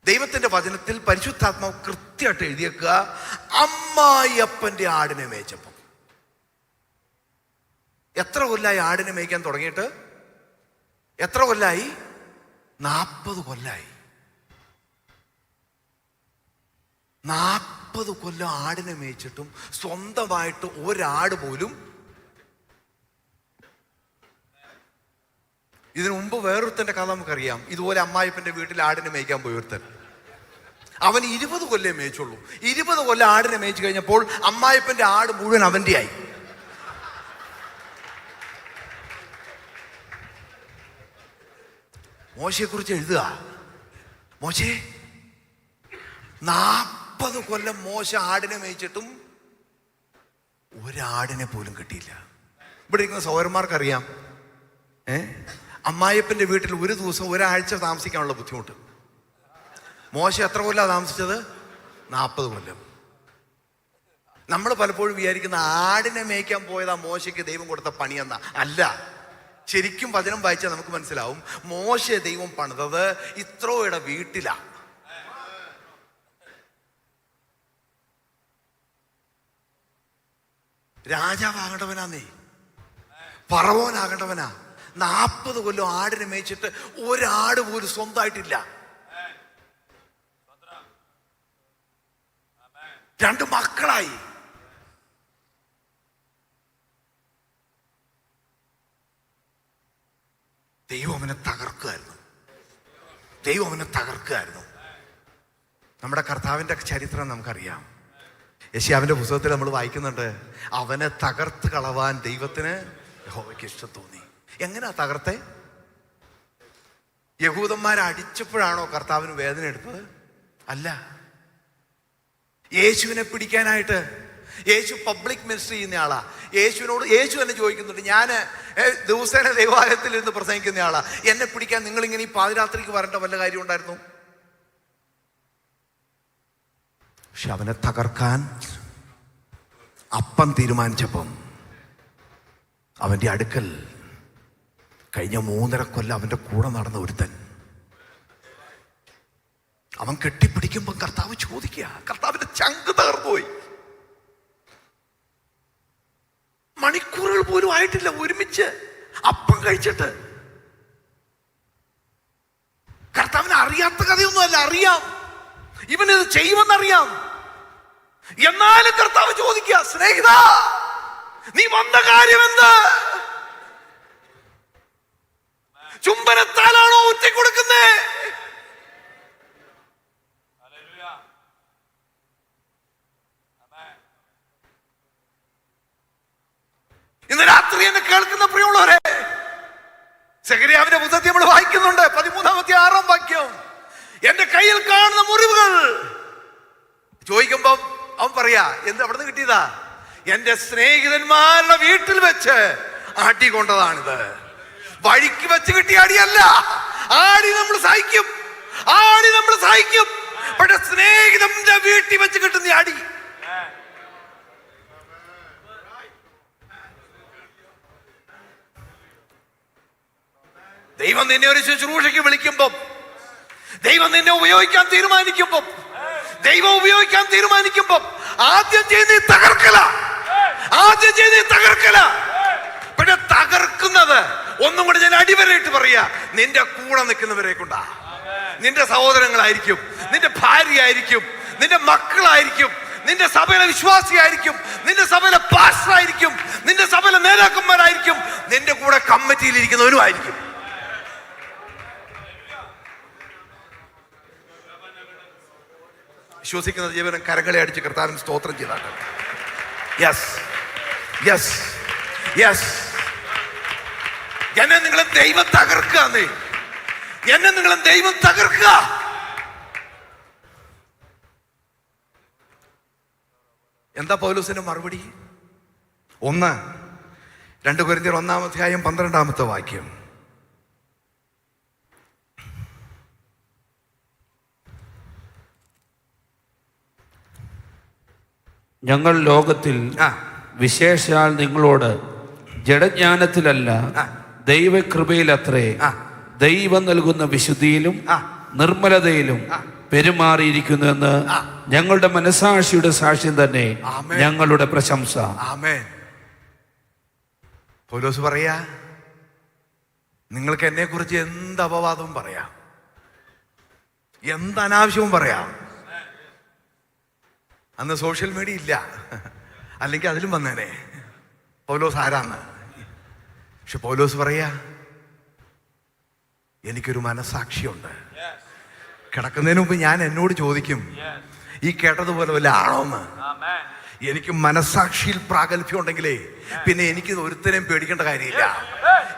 ദൈവത്തിന്റെ വചനത്തിൽ പരിശുദ്ധാത്മാവ് കൃത്യമായിട്ട് എഴുതിയേക്കുക അമ്മായിയപ്പന്റെ ആടിനെ മേയിച്ചപ്പം. എത്ര കൊല്ലായി ആടിനെ മേയ്ക്കാൻ തുടങ്ങിയിട്ട്? എത്ര കൊല്ലായി? 40 കൊല്ലായി. 40 കൊല്ലം ആടിനെ മേയിച്ചിട്ടും സ്വന്തമായിട്ട് ഒരാട് പോലും. ഇതിനു മുമ്പ് വേറൊരുത്തന്റെ കഥ നമുക്കറിയാം. ഇതുപോലെ അമ്മായിപ്പന്റെ വീട്ടിൽ ആടിനെ മേയ്ക്കാൻ പോയി ഒരുത്തൻ. അവൻ 20 കൊല്ലം മേയിച്ചുള്ളൂ. 20 കൊല്ലം ആടിനെ മേയിച്ചു കഴിഞ്ഞപ്പോൾ അമ്മായിപ്പന്റെ ആട് മുഴുവൻ അവന്റെ ആയി. മോശയെ കുറിച്ച് എഴുതുക. മോശേ, 40 കൊല്ലം മോശ ആടിനെ മേയിച്ചിട്ടും ഒരാടിനെ പോലും കിട്ടിയില്ല. ഇവിടെ ഇരിക്കുന്ന സഹോദരന്മാർക്കറിയാം, അമ്മായിപ്പന്റെ വീട്ടിൽ ഒരു ദിവസം ഒരാഴ്ച താമസിക്കാനുള്ള ബുദ്ധിമുട്ട്. മോശ എത്ര കൊല്ലം താമസിച്ചത്? 40 കൊല്ലം. നമ്മൾ പലപ്പോഴും വിചാരിക്കുന്ന ആടിനെ മേയ്ക്കാൻ പോയതാ മോശയ്ക്ക് ദൈവം കൊടുത്ത പണിയെന്ന. അല്ല, ശരിക്കും വചനം വായിച്ചാൽ നമുക്ക് മനസ്സിലാവും മോശയെ ദൈവം പണിതത് യിത്രോയുടെ വീട്ടിലാ. രാജാവാകേണ്ടവനാന്നേ, ഫറവോനാകേണ്ടവനാ. 40 കൊല്ലം ആടിനെ മേയിച്ചിട്ട് ഒരാട് പോലും സ്വന്തമായിട്ടില്ല. 2 മക്കളായി. ദൈവം അവനെ തകർക്കുകയായിരുന്നു. നമ്മുടെ കർത്താവിൻ്റെ ചരിത്രം നമുക്കറിയാം. യെശയ്യാവിന്റെ പുസ്തകത്തിൽ നമ്മൾ വായിക്കുന്നുണ്ട്, അവനെ തകർത്ത് കളവാൻ ദൈവത്തിന് യഹോവയ്ക്ക് ഇഷ്ടം തോന്നി. എങ്ങനെയാ തകർത്തെ? യഹൂദന്മാരെ അടിച്ചപ്പോഴാണോ കർത്താവിന് വേദന എടുത്തത്? അല്ല. യേശുവിനെ പിടിക്കാനായിട്ട്, യേശു പബ്ലിക് മിനിസ്ട്രി ചെയ്യുന്ന ആളാ. യേശു തന്നെ ചോദിക്കുന്നുണ്ട്, ഞാൻ ദിവസേന ദൈവാലയത്തിൽ ഇരുന്ന് പ്രസംഗിക്കുന്ന ആളാ, എന്നെ പിടിക്കാൻ നിങ്ങളിങ്ങനെ ഈ പാതിരാത്രിക്ക് വരേണ്ട വല്ല കാര്യം ഉണ്ടായിരുന്നു? പക്ഷെ അവനെ തകർക്കാൻ അപ്പം തീരുമാനിച്ചപ്പം അവന്റെ അടുക്കൽ കഴിഞ്ഞ 3.5 കൊല്ലം അവന്റെ കൂടെ നടന്ന ഒരുത്തൻ, അവൻ കെട്ടിപ്പിടിക്കുമ്പോൾ കർത്താവ് ചോദിക്കുക, കർത്താവിന്റെ ചങ്ക് തകർന്നുപോയി. മണിക്കൂറുകൾ പോലും ആയിട്ടില്ല ഒരുമിച്ച് അപ്പം കഴിച്ചിട്ട്. കർത്താവിന് അറിയാത്ത കഥയൊന്നുമല്ല, അറിയാം, ഇവനിത് ചെയ്യുമെന്നറിയാം. എന്നാലും കർത്താവ് ചോദിക്കുക, സ്നേഹിത, നീ വന്ന കാര്യം എന്ത്? ചുംബനത്താലാണോ ഊറ്റി കൊടുക്കുന്നേ? ഇന്ന് രാത്രി എന്നെ കേൾക്കുന്ന പ്രിയമുള്ളവരെ, സെഖര്യാവിന്റെ പുസ്തകത്തിൽ നമ്മൾ വായിക്കുന്നുണ്ട് 13-ാമത്തെ 6-ാം വാക്യം, എന്റെ കയ്യിൽ കാണുന്ന മുറിവുകൾ. ചോദിക്കുമ്പം അവൻ പറയാ, എന്ത് അവിടെ നിന്ന് കിട്ടിയതാ? എന്റെ സ്നേഹിതന്മാരുടെ വീട്ടിൽ വെച്ച് അടി കൊണ്ടതാണിത്. വഴിക്ക് വെച്ച് കിട്ടിയ അടിയല്ല. ആടി നമ്മൾ സഹിക്കും, ആടി നമ്മൾ സഹിക്കും. പക്ഷെ സ്നേഹിതന്റെ വീട്ടിൽ വെച്ച് കിട്ടുന്ന അടി, ദൈവം നിന്നെ ഒരു ശുശ്രൂഷയ്ക്ക് വിളിക്കുമ്പം, ദൈവം നിന്നെ ഉപയോഗിക്കാൻ തീരുമാനിക്കുമ്പം, ദൈവം ഉപയോഗിക്കാൻ തീരുമാനിക്കുമ്പം ആദ്യം ചെയ്യുന്ന തകർക്കല, ആദ്യം ചെയ്യുന്ന തകർക്കല. പക്ഷെ തകർക്കുന്നത് ഒന്നും കൂടെ ഞാൻ അടിവരയിട്ട് പറയാ, നിന്റെ കൂടെ നിൽക്കുന്നവരെ കൊണ്ടാ. നിന്റെ സഹോദരങ്ങളായിരിക്കും, നിന്റെ ഭാര്യയായിരിക്കും, നിന്റെ മക്കളായിരിക്കും, നിന്റെ സഭയിലെ വിശ്വാസിയായിരിക്കും, നിന്റെ സഭയിലെ പാസ്റ്ററായിരിക്കും, നിന്റെ സഭയിലെ നേതാക്കന്മാരായിരിക്കും, നിന്റെ കൂടെ കമ്മിറ്റിയിൽ ഇരിക്കുന്നവരുമായിരിക്കും. വിശ്വസിക്കുന്ന ജീവനം കരങ്ങളെ അടിച്ച് കർത്താവിന് സ്തോത്രം ചെയ്താട്ടെ. Yes, yes, yes. എന്നെ നിങ്ങളെ ദൈവം തകർക്കുക, എന്നെ നിങ്ങളെ ദൈവം തകർക്കുക. എന്താ പൗലോസിന്റെ മറുപടി? 2 കൊരിന്ത്യർ 1:12 ഞങ്ങൾ ലോകത്തിൽ വിശേഷാൽ നിങ്ങളോട് ജഡജ്ഞാനത്തിലല്ല ദൈവകൃപയിലത്രേ ദൈവം നൽകുന്ന വിശുദ്ധിയിലും നിർമ്മലതയിലും പെരുമാറിയിരിക്കുന്നുവെന്ന് ഞങ്ങളുടെ മനസാക്ഷിയുടെ സാക്ഷ്യം തന്നെ ഞങ്ങളുടെ പ്രശംസ. ആമേൻ. പൗലോസ് പറയാ, നിങ്ങൾക്ക് എന്നെ കുറിച്ച് എന്ത് അപവാദവും പറയാം, എന്ത് അനാവശ്യവും പറയാം. അന്ന് സോഷ്യൽ മീഡിയ ഇല്ല, അല്ലെങ്കിൽ അതിലും വന്നേനെ പൗലോസ് ആരാന്ന്. പക്ഷെ പൗലോസ് പറയാ, എനിക്കൊരു മനസാക്ഷിയുണ്ട്. കിടക്കുന്നതിന് മുമ്പ് ഞാൻ എന്നോട് ചോദിക്കും, ഈ കേട്ടതുപോലെ വല്ല ആണോന്ന്. എനിക്ക് മനസാക്ഷിയിൽ പ്രാഗൽഭ്യം ഉണ്ടെങ്കിലേ പിന്നെ എനിക്ക് ഒരുത്തനെയും പേടിക്കേണ്ട കാര്യമില്ല,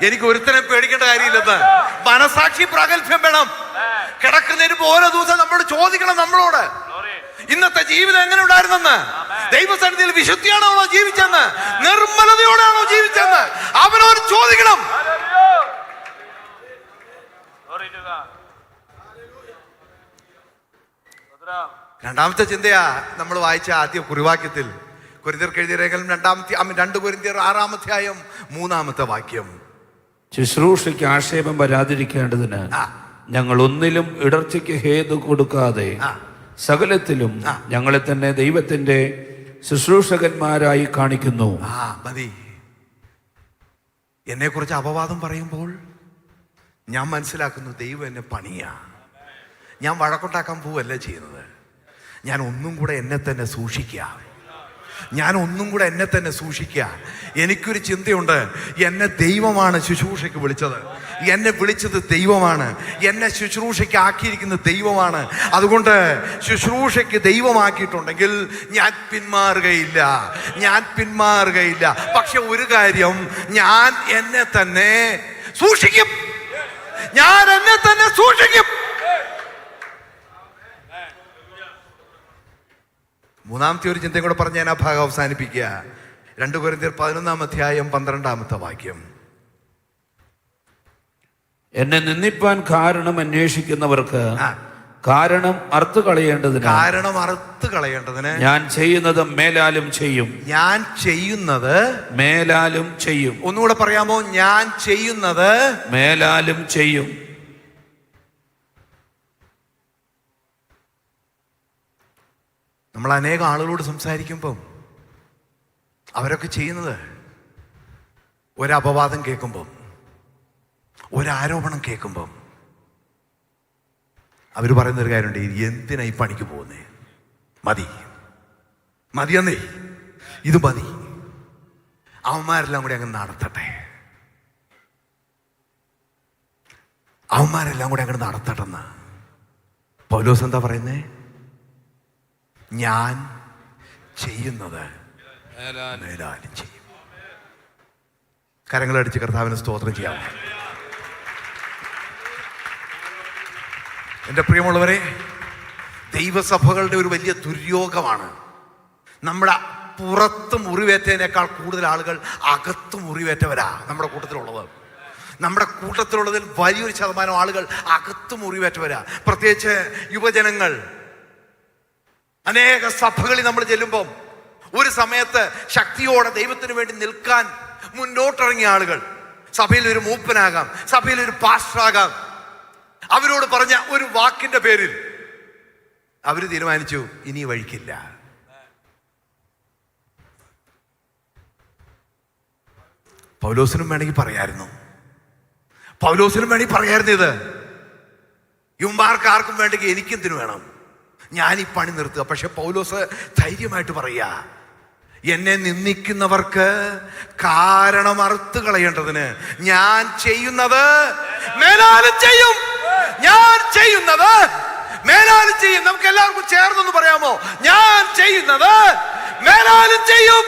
എനിക്ക് ഒരുത്തനെയും പേടിക്കേണ്ട കാര്യമില്ലെന്ന്. മനസാക്ഷി പ്രാഗൽഭ്യം വേണം. കിടക്കുന്നതിന് മുമ്പ് ഓരോ ദിവസം നമ്മൾ ചോദിക്കണം നമ്മളോട്, ഇന്നത്തെ ജീവിതം എങ്ങനെ ഉണ്ടായിരുന്നെന്ന്, ദൈവസന്നിധിയിൽ വിശുദ്ധിയാണോ ജീവിച്ചെന്ന്, നിർമ്മലതയോടാണോ ജീവിച്ചെന്ന് അവനോട് ചോദിക്കണം. രണ്ടാമത്തെ ചിന്തയാ നമ്മൾ വായിച്ച ആദ്യ കുറിവാക്യത്തിൽ, കൊരിന്ത്യർക്ക് എഴുതിയ ലേഖനം 2 കൊരിന്ത്യർ 6:3 ശുശ്രൂഷയ്ക്ക് ആക്ഷേപം വരാതിരിക്കേണ്ടതിന് ഞങ്ങൾ ഒന്നിലും ഇടർച്ചയ്ക്ക് ഹേതു കൊടുക്കാതെ സകലത്തിലും ഞങ്ങളെ തന്നെ ദൈവത്തിന്റെ ശുശ്രൂഷകന്മാരായി കാണിക്കുന്നു. മതി. എന്നെ കുറിച്ച് അപവാദം പറയുമ്പോൾ ഞാൻ മനസ്സിലാക്കുന്നു, ദൈവം എന്നെ പണിയാ. ഞാൻ വഴക്കുണ്ടാക്കാൻ പോവല്ല ചെയ്യുന്നത്. ഞാൻ ഒന്നും കൂടെ എന്നെ തന്നെ സൂക്ഷിക്കുക, ഞാൻ ഒന്നും കൂടെ എന്നെ തന്നെ സൂക്ഷിക്കുക. എനിക്കൊരു ചിന്തയുണ്ട്, എന്നെ ദൈവമാണ് ശുശ്രൂഷയ്ക്ക് വിളിച്ചത്, എന്നെ വിളിച്ചത് ദൈവമാണ്, എന്നെ ശുശ്രൂഷയ്ക്ക് ആക്കിയിരിക്കുന്നത് ദൈവമാണ്. അതുകൊണ്ട് ശുശ്രൂഷയ്ക്ക് ദൈവമാക്കിയിട്ടുണ്ടെങ്കിൽ ഞാൻ പിന്മാറുകയില്ല, ഞാൻ പിന്മാറുകയില്ല. പക്ഷെ ഒരു കാര്യം, ഞാൻ എന്നെ തന്നെ സൂക്ഷിക്കും, ഞാൻ എന്നെ തന്നെ സൂക്ഷിക്കും. മൂന്നാമത്തെ ഒരു ചിന്തയും കൂടെ പറഞ്ഞ് ഞാൻ ആ ഭാഗം അവസാനിപ്പിക്കുക. 2 കൊരിന്ത്യർ 11:12 എന്നെ നിന്ദിപ്പാൻ കാരണം അന്വേഷിക്കുന്നവർക്ക് കാരണം അറുത്ത് കളയേണ്ടതിന് ഞാൻ ചെയ്യുന്നത് മേലാലും ചെയ്യും, ഞാൻ ചെയ്യുന്നത് മേലാലും ചെയ്യും. ഒന്നുകൂടെ പറയാമോ? ഞാൻ ചെയ്യുന്നത് മേലാലും ചെയ്യും. നമ്മൾ അനേകം ആളുകളോട് സംസാരിക്കുമ്പം അവരൊക്കെ ചെയ്യുന്നത്, ഒരപവാദം കേൾക്കുമ്പം, ഒരാരോപണം കേൾക്കുമ്പം അവർ പറയുന്നൊരു കാര്യമുണ്ട്, എന്തിനാ ഈ പണിക്ക് പോകുന്നേ, മതിയെന്നേ, ഇത് മതി, അവന്മാരെല്ലാം കൂടി അങ്ങ് നടത്തട്ടെ, അവന്മാരെല്ലാം കൂടി അങ്ങോട്ട് നടത്തട്ടെന്ന്. പൗലോസ് എന്താ പറയുന്നേ? ഞാൻ ചെയ്യുന്നത് മേലാലും ചെയ്യും. കരങ്ങളടിച്ച് കർത്താവിന് സ്തോത്രം ചെയ്യാം. എൻ്റെ പ്രിയമുള്ളവരെ, ദൈവസഭകളുടെ ഒരു വലിയ ദുര്യോഗമാണ് നമ്മുടെ പുറത്ത് മുറിവേറ്റതിനേക്കാൾ കൂടുതൽ ആളുകൾ അകത്ത് മുറിവേറ്റവരാ നമ്മുടെ കൂട്ടത്തിലുള്ളത്. നമ്മുടെ കൂട്ടത്തിലുള്ളതിൽ വലിയൊരു ശതമാനം ആളുകൾ അകത്ത് മുറിവേറ്റവരാ, പ്രത്യേകിച്ച് യുവജനങ്ങൾ. അനേക സഭകളിൽ നമ്മൾ ചെല്ലുമ്പം ഒരു സമയത്ത് ശക്തിയോടെ ദൈവത്തിന് വേണ്ടി നിൽക്കാൻ മുന്നോട്ടിറങ്ങിയ ആളുകൾ, സഭയിൽ ഒരു മൂപ്പനാകാം, സഭയിൽ ഒരു പാസ്റ്ററാകാം, അവരോട് പറഞ്ഞ ഒരു വാക്കിന്റെ പേരിൽ അവര് തീരുമാനിച്ചു ഇനി വഴിക്കില്ല. പൗലോസിനും വേണമെങ്കിൽ പറയായിരുന്നു, ഇത് യുവമാർക്ക് ആർക്കും വേണ്ടെങ്കിൽ എനിക്കെന്തിനു വേണം, ഞാൻ ഈ പണി നിർത്തുക. പക്ഷെ പൗലോസ് ധൈര്യമായിട്ട് പറയുക, എന്നെ നിന്ദിക്കുന്നവർക്ക് കാരണം അറുത്ത് കളയേണ്ടതിന് ഞാൻ ചെയ്യുന്നത് മേലാലും ചെയ്യും, ഞാൻ ചെയ്യുന്നത് മേലാലും ചെയ്യും. നമുക്ക് എല്ലാവർക്കും ചേർന്നൊന്ന് പറയാമോ? ഞാൻ ചെയ്യുന്നത് മേലാലും ചെയ്യും.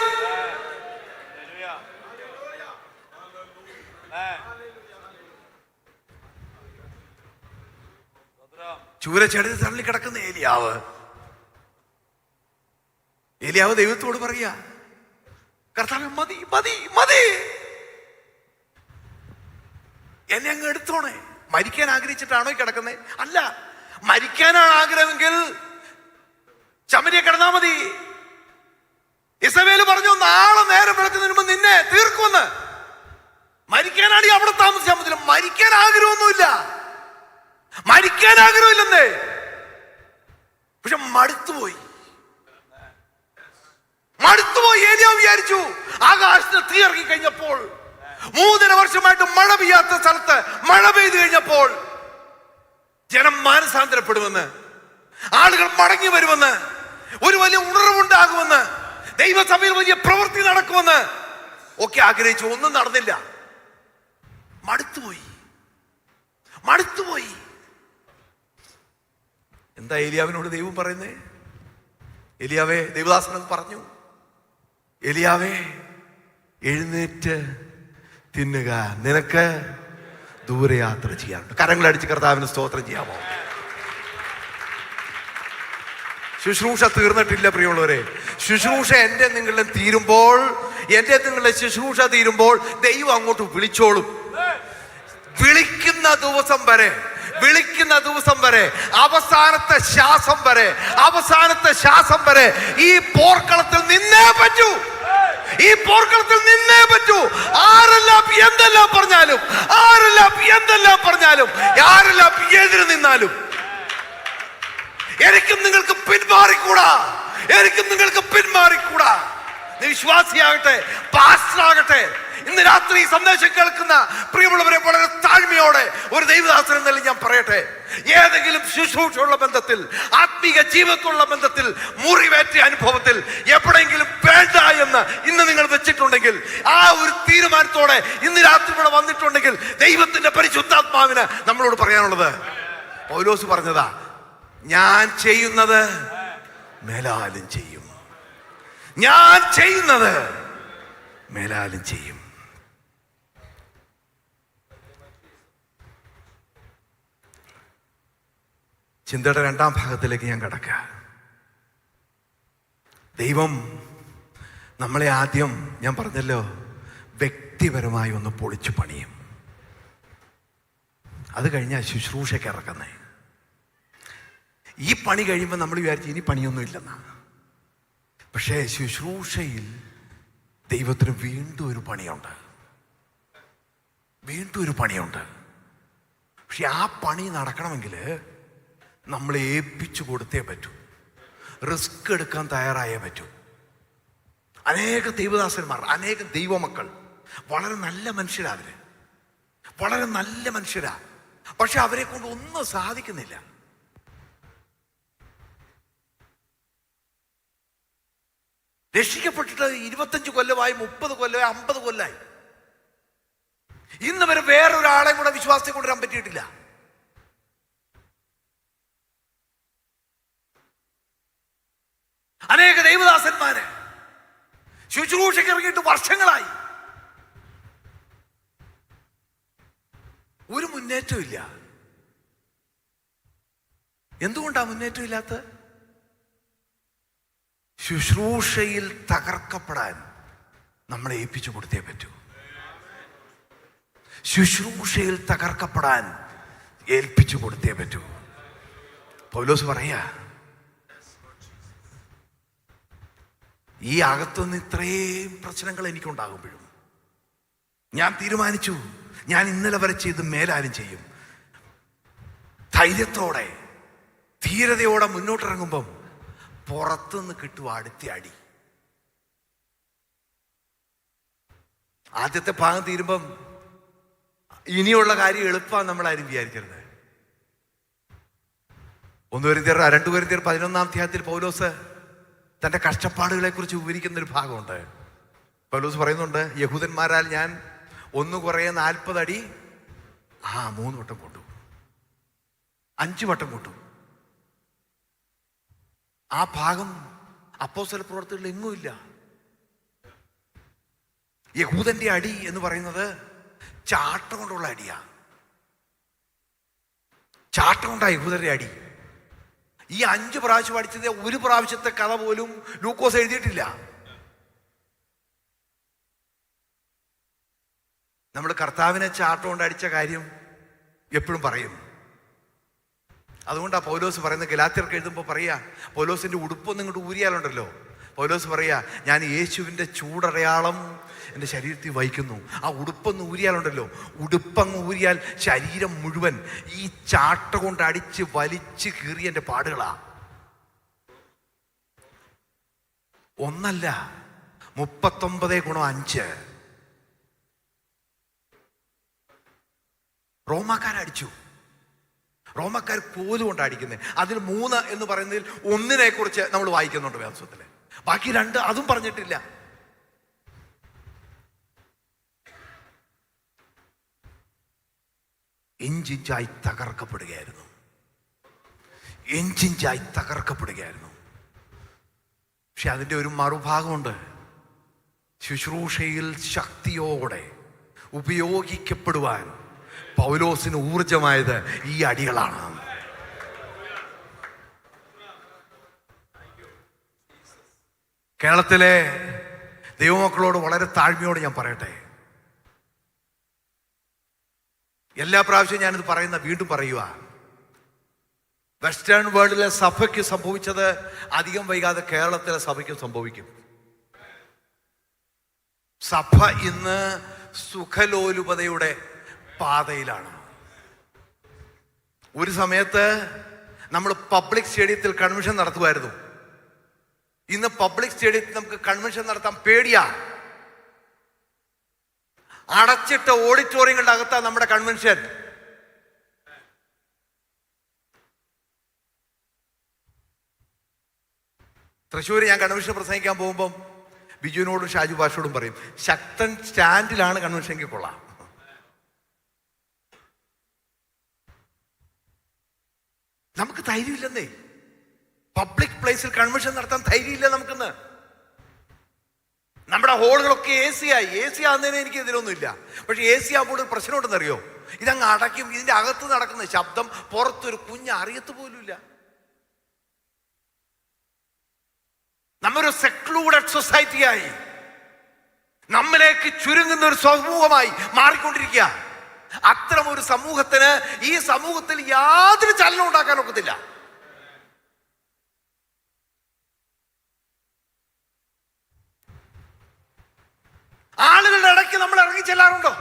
ചൂരച്ചെടുത്ത് തള്ളി കിടക്കുന്ന ഏലിയാവ് ദൈവത്തോട് പറയാ, കർത്താവേ മതി മതി മതി, എന്നെ അങ്ങ് എടുത്തോണേ. മരിക്കാൻ ആഗ്രഹിച്ചിട്ടാണോ ഈ കിടക്കുന്നത്? അല്ല, മരിക്കാനാണ് ആഗ്രഹമെങ്കിൽ ശമരിയ കിടന്നാ മതി. ഇസബേല് പറഞ്ഞു നാളെ നേരം വിളക്കുന്നതിന് മുമ്പ് നിന്നെ തീർക്കുമെന്ന്. മരിക്കാനാണ് അവിടെ താമസിച്ചാൽ മതി. മരിക്കാൻ ആഗ്രഹമൊന്നുമില്ല, മരിക്കാൻ ആഗ്രഹമില്ലെന്നേ, പക്ഷെ മടുത്തുപോയി. ഏലിയാവ് വിചാരിച്ചു ആകാശത്ത് തീ ഇറങ്ങി കഴിഞ്ഞപ്പോൾ, 3.5 വർഷമായിട്ട് മഴ പെയ്യാത്ത സ്ഥലത്ത് മഴ പെയ്തു കഴിഞ്ഞപ്പോൾ ജനം മാനസാന്തരപ്പെടുമെന്ന്, ആളുകൾ മടങ്ങി വരുമെന്ന്, ഒരു വലിയ ഉണർവുണ്ടാകുമെന്ന്, ദൈവസഭയിൽ വലിയ പ്രവൃത്തി നടക്കുമെന്ന് ഒക്കെ ആഗ്രഹിച്ചു. ഒന്നും നടന്നില്ല. മടുത്തുപോയി. എന്താ ഏലിയാവിനോട് ദൈവം പറയുന്നേ? ഏലിയാവേ, ദൈവദാസൻ പറഞ്ഞു, ഏലിയാവേ എഴുന്നേറ്റ് തിന്നുക, നിനക്ക് ദൂരയാത്ര ചെയ്യാറുണ്ട്. കരങ്ങളടിച്ച് കർത്താവിന് സ്തോത്രം ചെയ്യാമോ? ശുശ്രൂഷ തീർന്നിട്ടില്ല പ്രിയമുള്ളവരെ. ശുശ്രൂഷ എൻ്റെ നിങ്ങളുടെ തീരുമ്പോൾ, എൻ്റെ നിങ്ങളുടെ ശുശ്രൂഷ തീരുമ്പോൾ ദൈവം അങ്ങോട്ട് വിളിച്ചോളും. വിളിക്കുന്ന ദിവസം വരെ അവസാനത്തെ ശ്വാസം വരെ ഈ പോർക്കളത്തിൽ നിന്നേ പറ്റൂ. ആരെല്ലാം എന്തെല്ലാം പറഞ്ഞാലും, ആരെല്ലാം എതിര് നിന്നാലും എനിക്കും നിങ്ങൾക്ക് പിന്മാറിക്കൂടാ. നീ വിശ്വാസിയാകട്ടെ, പാസ്റ്ററാകട്ടെ, ഇന്ന് രാത്രി സന്ദേശം കേൾക്കുന്ന പ്രിയമുള്ളവരെ, വളരെ താഴ്മയോടെ ഒരു ദൈവദാസൻ എന്ന നിലയിൽ ഞാൻ പറയട്ടെ, ഏതെങ്കിലും ശുശ്രൂഷയുള്ള ബന്ധത്തിൽ, ആത്മീക ജീവിതത്തിലുള്ള ബന്ധത്തിൽ, മുറിവേറ്റ അനുഭവത്തിൽ എപ്പോഴെങ്കിലും വേണ്ട എന്ന് ഇന്ന് നിങ്ങൾ വെച്ചിട്ടുണ്ടെങ്കിൽ, ആ ഒരു തീരുമാനത്തോടെ ഇന്ന് രാത്രി ഇവിടെ വന്നിട്ടുണ്ടെങ്കിൽ, ദൈവത്തിന്റെ പരിശുദ്ധാത്മാവിന് നമ്മളോട് പറയാനുള്ളത് പൗലോസ് പറഞ്ഞതാ, ഞാൻ ചെയ്യുന്നത് മേലാലും ചെയ്യും, ഞാൻ ചെയ്യുന്നത് മേലാലും ചെയ്യും. ചിന്തയുടെ 2ാം ഭാഗത്തിലേക്ക് ഞാൻ കടക്കുക. ദൈവം നമ്മളെ ആദ്യം, ഞാൻ പറഞ്ഞല്ലോ, വ്യക്തിപരമായി ഒന്ന് പൊളിച്ചു പണിയും. അത് കഴിഞ്ഞാൽ ശുശ്രൂഷയ്ക്ക് ഇറക്കുന്നേ. ഈ പണി കഴിയുമ്പോൾ നമ്മൾ വിചാരിച്ചു ഇനി പണിയൊന്നും ഇല്ലെന്നാ. പക്ഷേ ശുശ്രൂഷയിൽ ദൈവത്തിന് വീണ്ടും ഒരു പണിയുണ്ട്. പക്ഷെ ആ പണി നടക്കണമെങ്കിൽ നമ്മൾ ഏൽപ്പിച്ചു കൊടുത്തേ പറ്റൂ, റിസ്ക് എടുക്കാൻ തയ്യാറായേ പറ്റൂ. അനേക ദൈവദാസന്മാർ, അനേകം ദൈവമക്കൾ വളരെ നല്ല മനുഷ്യരാ, പക്ഷെ അവരെ കൊണ്ട് ഒന്നും സാധിക്കുന്നില്ല. രക്ഷിക്കപ്പെട്ടിട്ട് 25 കൊല്ലമായി, 30 കൊല്ലമായി, 50 കൊല്ലമായി. ഇന്ന് വരെ വേറൊരാളെ കൂടെ വിശ്വാസത്തെ കൊണ്ടുവരാൻ പറ്റിയിട്ടില്ല. അനേക ദൈവദാസന്മാര് ശുശ്രൂഷയ്ക്ക് ഇറങ്ങിയിട്ട് വർഷങ്ങളായി, ഒരു മുന്നേറ്റവും ഇല്ല. എന്തുകൊണ്ടാ മുന്നേറ്റം ഇല്ലാത്ത? ശുശ്രൂഷയിൽ തകർക്കപ്പെടാൻ നമ്മളെ ഏൽപ്പിച്ചു കൊടുത്തേ പറ്റൂ. ശുശ്രൂഷയിൽ തകർക്കപ്പെടാൻ ഏൽപ്പിച്ചു കൊടുത്തേ പറ്റൂ. പൗലോസ് പറയാ, ഈ അകത്തുനിന്ന് ഇത്രയും പ്രശ്നങ്ങൾ എനിക്കുണ്ടാകുമ്പോഴും ഞാൻ തീരുമാനിച്ചു, ഞാൻ ഇന്നലെ വരെ ചെയ്ത് മേലാലും ചെയ്യും. ധൈര്യത്തോടെ ധീരതയോടെ മുന്നോട്ടിറങ്ങുമ്പം പുറത്തുനിന്ന് കിട്ടും അടുത്ത അടി. ആദ്യത്തെ ഭാഗം തീരുമ്പം ഇനിയുള്ള കാര്യം എളുപ്പമാണ് നമ്മളാരും വിചാരിക്കരുത്. 2 കൊരിന്ത്യർ 11-ാം അധ്യായത്തിൽ പൗലോസ് തൻ്റെ കഷ്ടപ്പാടുകളെ കുറിച്ച് വിവരിക്കുന്നൊരു ഭാഗമുണ്ട്. പൗലോസ് പറയുന്നുണ്ട്, യഹൂദന്മാരാൽ ഞാൻ 1 കുറേ 40 അടി 3 വട്ടം കൊണ്ടു, 5 വട്ടം കൊണ്ടു. ആ ഭാഗം അപ്പോസ്തല പ്രവർത്തികളിൽ എങ്ങുമില്ല. യഹൂദന്റെ അടി എന്ന് പറയുന്നത് ചാട്ടം കൊണ്ടുള്ള അടിയാ. ചാട്ടം കൊണ്ടാ യഹൂദന്റെ അടി. ഈ 5 പ്രാവശ്യം അടിച്ചത് 1 പ്രാവശ്യത്തെ കഥ പോലും ലൂക്കോസ് എഴുതിയിട്ടില്ല. നമ്മൾ കർത്താവിനെ ചാട്ടം കൊണ്ട് അടിച്ച കാര്യം എപ്പോഴും പറയും. അതുകൊണ്ടാ പൗലോസ് പറയുന്നത്, ഗലാത്യർക്ക് എഴുതുമ്പോൾ പറയാ, പൗലോസിന്റെ ഉടുപ്പൊന്നും ഇങ്ങോട്ട് ഊരിയാലുണ്ടല്ലോ, പൗലോസ് പറയാ, ഞാൻ യേശുവിൻ്റെ ചൂടടയാളം എൻ്റെ ശരീരത്തിൽ വഹിക്കുന്നു. ആ ഉടുപ്പൊന്ന് ഊരിയാലുണ്ടല്ലോ, ഉടുപ്പങ്ങ് ഊരിയാൽ ശരീരം മുഴുവൻ ഈ ചാട്ട കൊണ്ട് അടിച്ച് വലിച്ച് കീറിയ എൻ്റെ പാടുകളാ. 1 39 × 5 റോമാക്കാരടിച്ചു. റോമക്കാർ കോലുകൊണ്ട് അടിക്കുന്നത്. അതിൽ 3 എന്ന് പറയുന്നതിൽ 1 കുറിച്ച് നമ്മൾ വായിക്കുന്നുണ്ട് വേദപുസ്തകത്തില്. ബാക്കി 2 അതും പറഞ്ഞിട്ടില്ല. ഇഞ്ചിഞ്ചായി തകർക്കപ്പെടുകയായിരുന്നു. പക്ഷെ അതിൻ്റെ ഒരു മറുഭാഗമുണ്ട്. ശുശ്രൂഷയിൽ ശക്തിയോടെ ഉപയോഗിക്കപ്പെടുവാൻ പൗലോസിന് ഊർജമായത് ഈ അടികളാണ്. കേരളത്തിലെ ദൈവമക്കളോട് വളരെ താഴ്മയോട് ഞാൻ പറയട്ടെ, എല്ലാ പ്രാവശ്യവും ഞാനിത് വീണ്ടും പറയുക, വെസ്റ്റേൺ വേൾഡിലെ സഭയ്ക്ക് സംഭവിച്ചത് അധികം വൈകാതെ കേരളത്തിലെ സഭയ്ക്ക് സംഭവിക്കും. സഭ ഇന്ന് സുഖലോലുപതയുടെ പാതയിലാണ്. ഒരു സമയത്ത് നമ്മൾ പബ്ലിക് സ്റ്റേഡിയത്തിൽ കൺവെൻഷൻ നടത്തുമായിരുന്നു. ഇന്ന് പബ്ലിക് സ്റ്റേഡിയത്തിൽ നമുക്ക് കൺവെൻഷൻ നടത്താൻ പേടിയാ. അടച്ചിട്ട ഓഡിറ്റോറിയങ്ങളുടെ അകത്താണ് നമ്മുടെ കൺവെൻഷൻ. തൃശ്ശൂർ ഞാൻ കൺവെൻഷൻ പ്രസംഗിക്കാൻ പോകുമ്പം ബിജുവിനോടും ഷാജു ഭാഷയോടും പറയും, ശക്തൻ സ്റ്റാൻഡിലാണ് കൺവെൻഷനെങ്കിൽ കൊള്ളാം. നമുക്ക് ധൈര്യമില്ലെന്നേ. പബ്ലിക് പ്ലേസിൽ കൺവെൻഷൻ നടത്താൻ ധൈര്യമില്ല നമുക്കിന്ന്. നമ്മുടെ ഹോളുകളൊക്കെ എ സി ആകുന്നതിന് എനിക്ക് എതിരൊന്നുമില്ല. പക്ഷെ എ സി ആകുമ്പോൾ ഒരു പ്രശ്നം ഉണ്ടെന്നറിയോ, ഇതങ്ങ് അടയ്ക്കും. ഇതിന്റെ അകത്ത് നടക്കുന്ന ശബ്ദം പുറത്തൊരു കുഞ്ഞ് അറിയത്ത് പോലുമില്ല. നമ്മൊരു സെക്ലൂഡഡ് സൊസൈറ്റിയായി, നമ്മിലേക്ക് ചുരുങ്ങുന്ന ഒരു സമൂഹമായി മാറിക്കൊണ്ടിരിക്കുക. അത്തരം ഒരു സമൂഹത്തിന് ഈ സമൂഹത്തിൽ യാതൊരു ചലനം ഉണ്ടാക്കാൻ ഒക്കത്തില്ല. ആളുകളുടെ ഇടയ്ക്ക് നമ്മൾ ഇറങ്ങി ചെല്ലാറുണ്ടോ?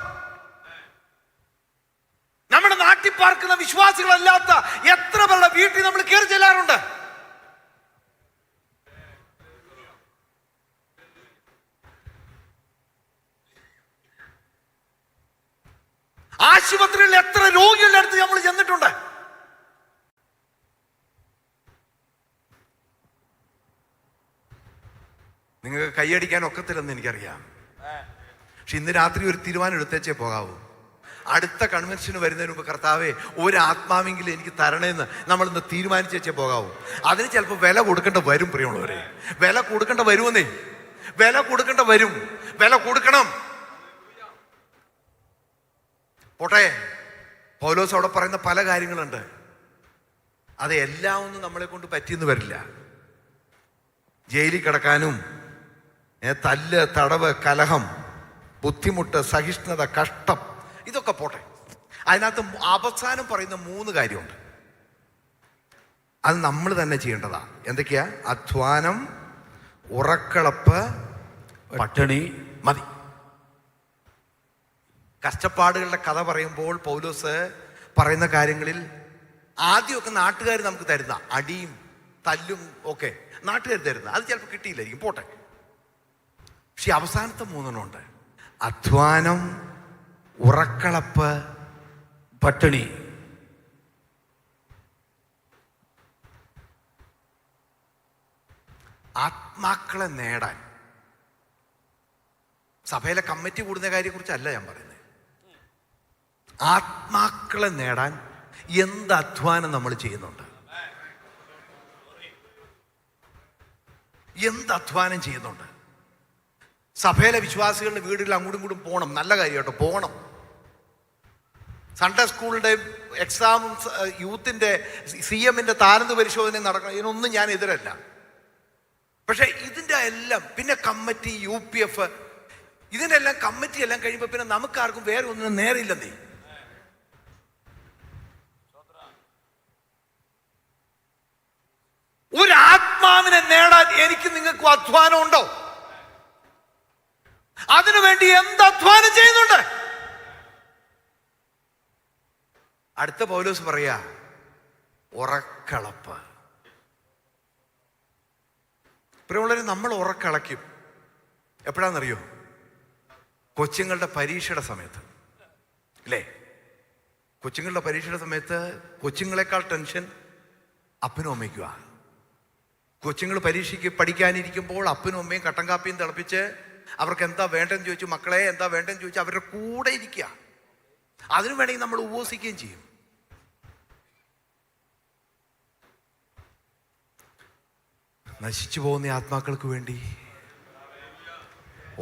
നമ്മുടെ നാട്ടിൽ പാർക്കുന്ന വിശ്വാസികളല്ലാത്ത എത്ര പേരുടെ വീട്ടിൽ നമ്മൾ കയറി ചെല്ലാറുണ്ട്? ആശുപത്രിയിൽ എത്ര രോഗികളുടെ അടുത്ത് നമ്മൾ ചെന്നിട്ടുണ്ട്? നിങ്ങൾക്ക് കൈയടിക്കാൻ ഒക്കത്തില്ലെന്ന് എനിക്കറിയാം. പക്ഷെ ഇന്ന് രാത്രി ഒരു തീരുമാനം എടുത്തേച്ചേ പോകാവൂ. അടുത്ത കൺവെൻഷന് വരുന്നതിന് മുമ്പ്, കർത്താവേ, ഒരു ആത്മാവെങ്കിലും എനിക്ക് തരണേന്ന് നമ്മൾ ഇന്ന് തീരുമാനിച്ചേച്ചേ പോകാവൂ. അതിന് ചിലപ്പോൾ വില കൊടുക്കേണ്ട വരും. പ്രിയമുള്ളവരെ, വില കൊടുക്കേണ്ട വരുമെന്നേ. വില കൊടുക്കേണ്ട വരും. വില കൊടുക്കണം. പോട്ടെ, പൗലോസ് അവിടെ പറയുന്ന പല കാര്യങ്ങളുണ്ട്. അത് എല്ലാം ഒന്നും നമ്മളെ കൊണ്ട് പറ്റിയെന്ന് വരില്ല. ജയിലിൽ കിടക്കാനും, തല്ല്, തടവ്, കലഹം, ബുദ്ധിമുട്ട്, സഹിഷ്ണുത, കഷ്ടം ഇതൊക്കെ പോട്ടെ. അതിനകത്ത് അവസാനം പറയുന്ന 3 കാര്യമുണ്ട്. അത് നമ്മൾ തന്നെ ചെയ്യേണ്ടതാ. എന്തൊക്കെയാ? അധ്വാനം, ഉറക്കളപ്പ്, പട്ടിണി. മതി. കഷ്ടപ്പാടുകളുടെ കഥ പറയുമ്പോൾ പൗലോസ് പറയുന്ന കാര്യങ്ങളിൽ ആദ്യമൊക്കെ നാട്ടുകാർ നമുക്ക് തരുന്ന അടിയും തല്ലും ഒക്കെ നാട്ടുകാർ തരുന്ന, അത് ചിലപ്പോൾ കിട്ടിയില്ലായിരിക്കും, പോട്ടെ. പക്ഷെ അവസാനത്തെ 3 ഉണ്ട്: അധ്വാനം, ഉറക്കളപ്പ്, പട്ടിണി. ആത്മാക്കളെ നേടാൻ സഭയിലെ കമ്മിറ്റി കൂടുന്ന കാര്യത്തെക്കുറിച്ചല്ല ഞാൻ പറയുന്നത്. ആത്മാക്കളെ നേടാൻ എന്ത് അധ്വാനം നമ്മൾ ചെയ്യുന്നുണ്ട്? എന്ത് അധ്വാനം ചെയ്യുന്നുണ്ട്? സഭയിലെ വിശ്വാസികളുടെ വീടുകളിൽ അങ്ങോട്ടും ഇങ്ങോട്ടും പോകണം, നല്ല കാര്യം കേട്ടോ, പോകണം. സൺഡേ സ്കൂളിൻ്റെ എക്സാമും യൂത്തിൻ്റെ CM-ന്റെ താലന്ത് പരിശോധനയും നടക്കണം, ഇതിനൊന്നും ഞാൻ എതിരല്ല. പക്ഷെ ഇതിൻ്റെ എല്ലാം പിന്നെ കമ്മിറ്റി, UPF, ഇതിനെല്ലാം കമ്മിറ്റി എല്ലാം കഴിയുമ്പോൾ പിന്നെ നമുക്കാർക്കും വേറെ ഒന്നിനും നേരില്ലെന്നേ. ഒരു ആത്മാവിനെ നേടാൻ എനിക്ക് നിങ്ങൾക്കും അധ്വാനം ഉണ്ടോ? അതിനുവേണ്ടി എന്ത് അധ്വാനം ചെയ്യുന്നുണ്ട്? അടുത്ത പൗലോസ് പറയാ ഉറക്കളപ്പ്. പ്രിയമുള്ളവരെ, നമ്മൾ ഉറക്കളയ്ക്കും എപ്പോഴാണെന്നറിയോ? കൊച്ചുങ്ങളുടെ പരീക്ഷയുടെ സമയത്ത്, അല്ലേ? കൊച്ചുങ്ങളുടെ പരീക്ഷയുടെ സമയത്ത് കൊച്ചുങ്ങളെക്കാൾ ടെൻഷൻ അപ്പനും അമ്മയ്ക്കുവാ. കൊച്ചുങ്ങൾ പരീക്ഷയ്ക്ക് പഠിക്കാനിരിക്കുമ്പോൾ അപ്പനും അമ്മയും കട്ടൻ കാപ്പിയും തിളപ്പിച്ച് അവർക്ക് എന്താ വേണ്ടെന്ന് ചോദിച്ചു, മക്കളെ എന്താ വേണ്ടെന്ന് ചോദിച്ചു അവരുടെ കൂടെ ഇരിക്കുക. അതിനു വേണമെങ്കിൽ നമ്മൾ ഉപവസിക്കുകയും ചെയ്യും. നശിച്ചു പോകുന്ന ആത്മാക്കൾക്ക് വേണ്ടി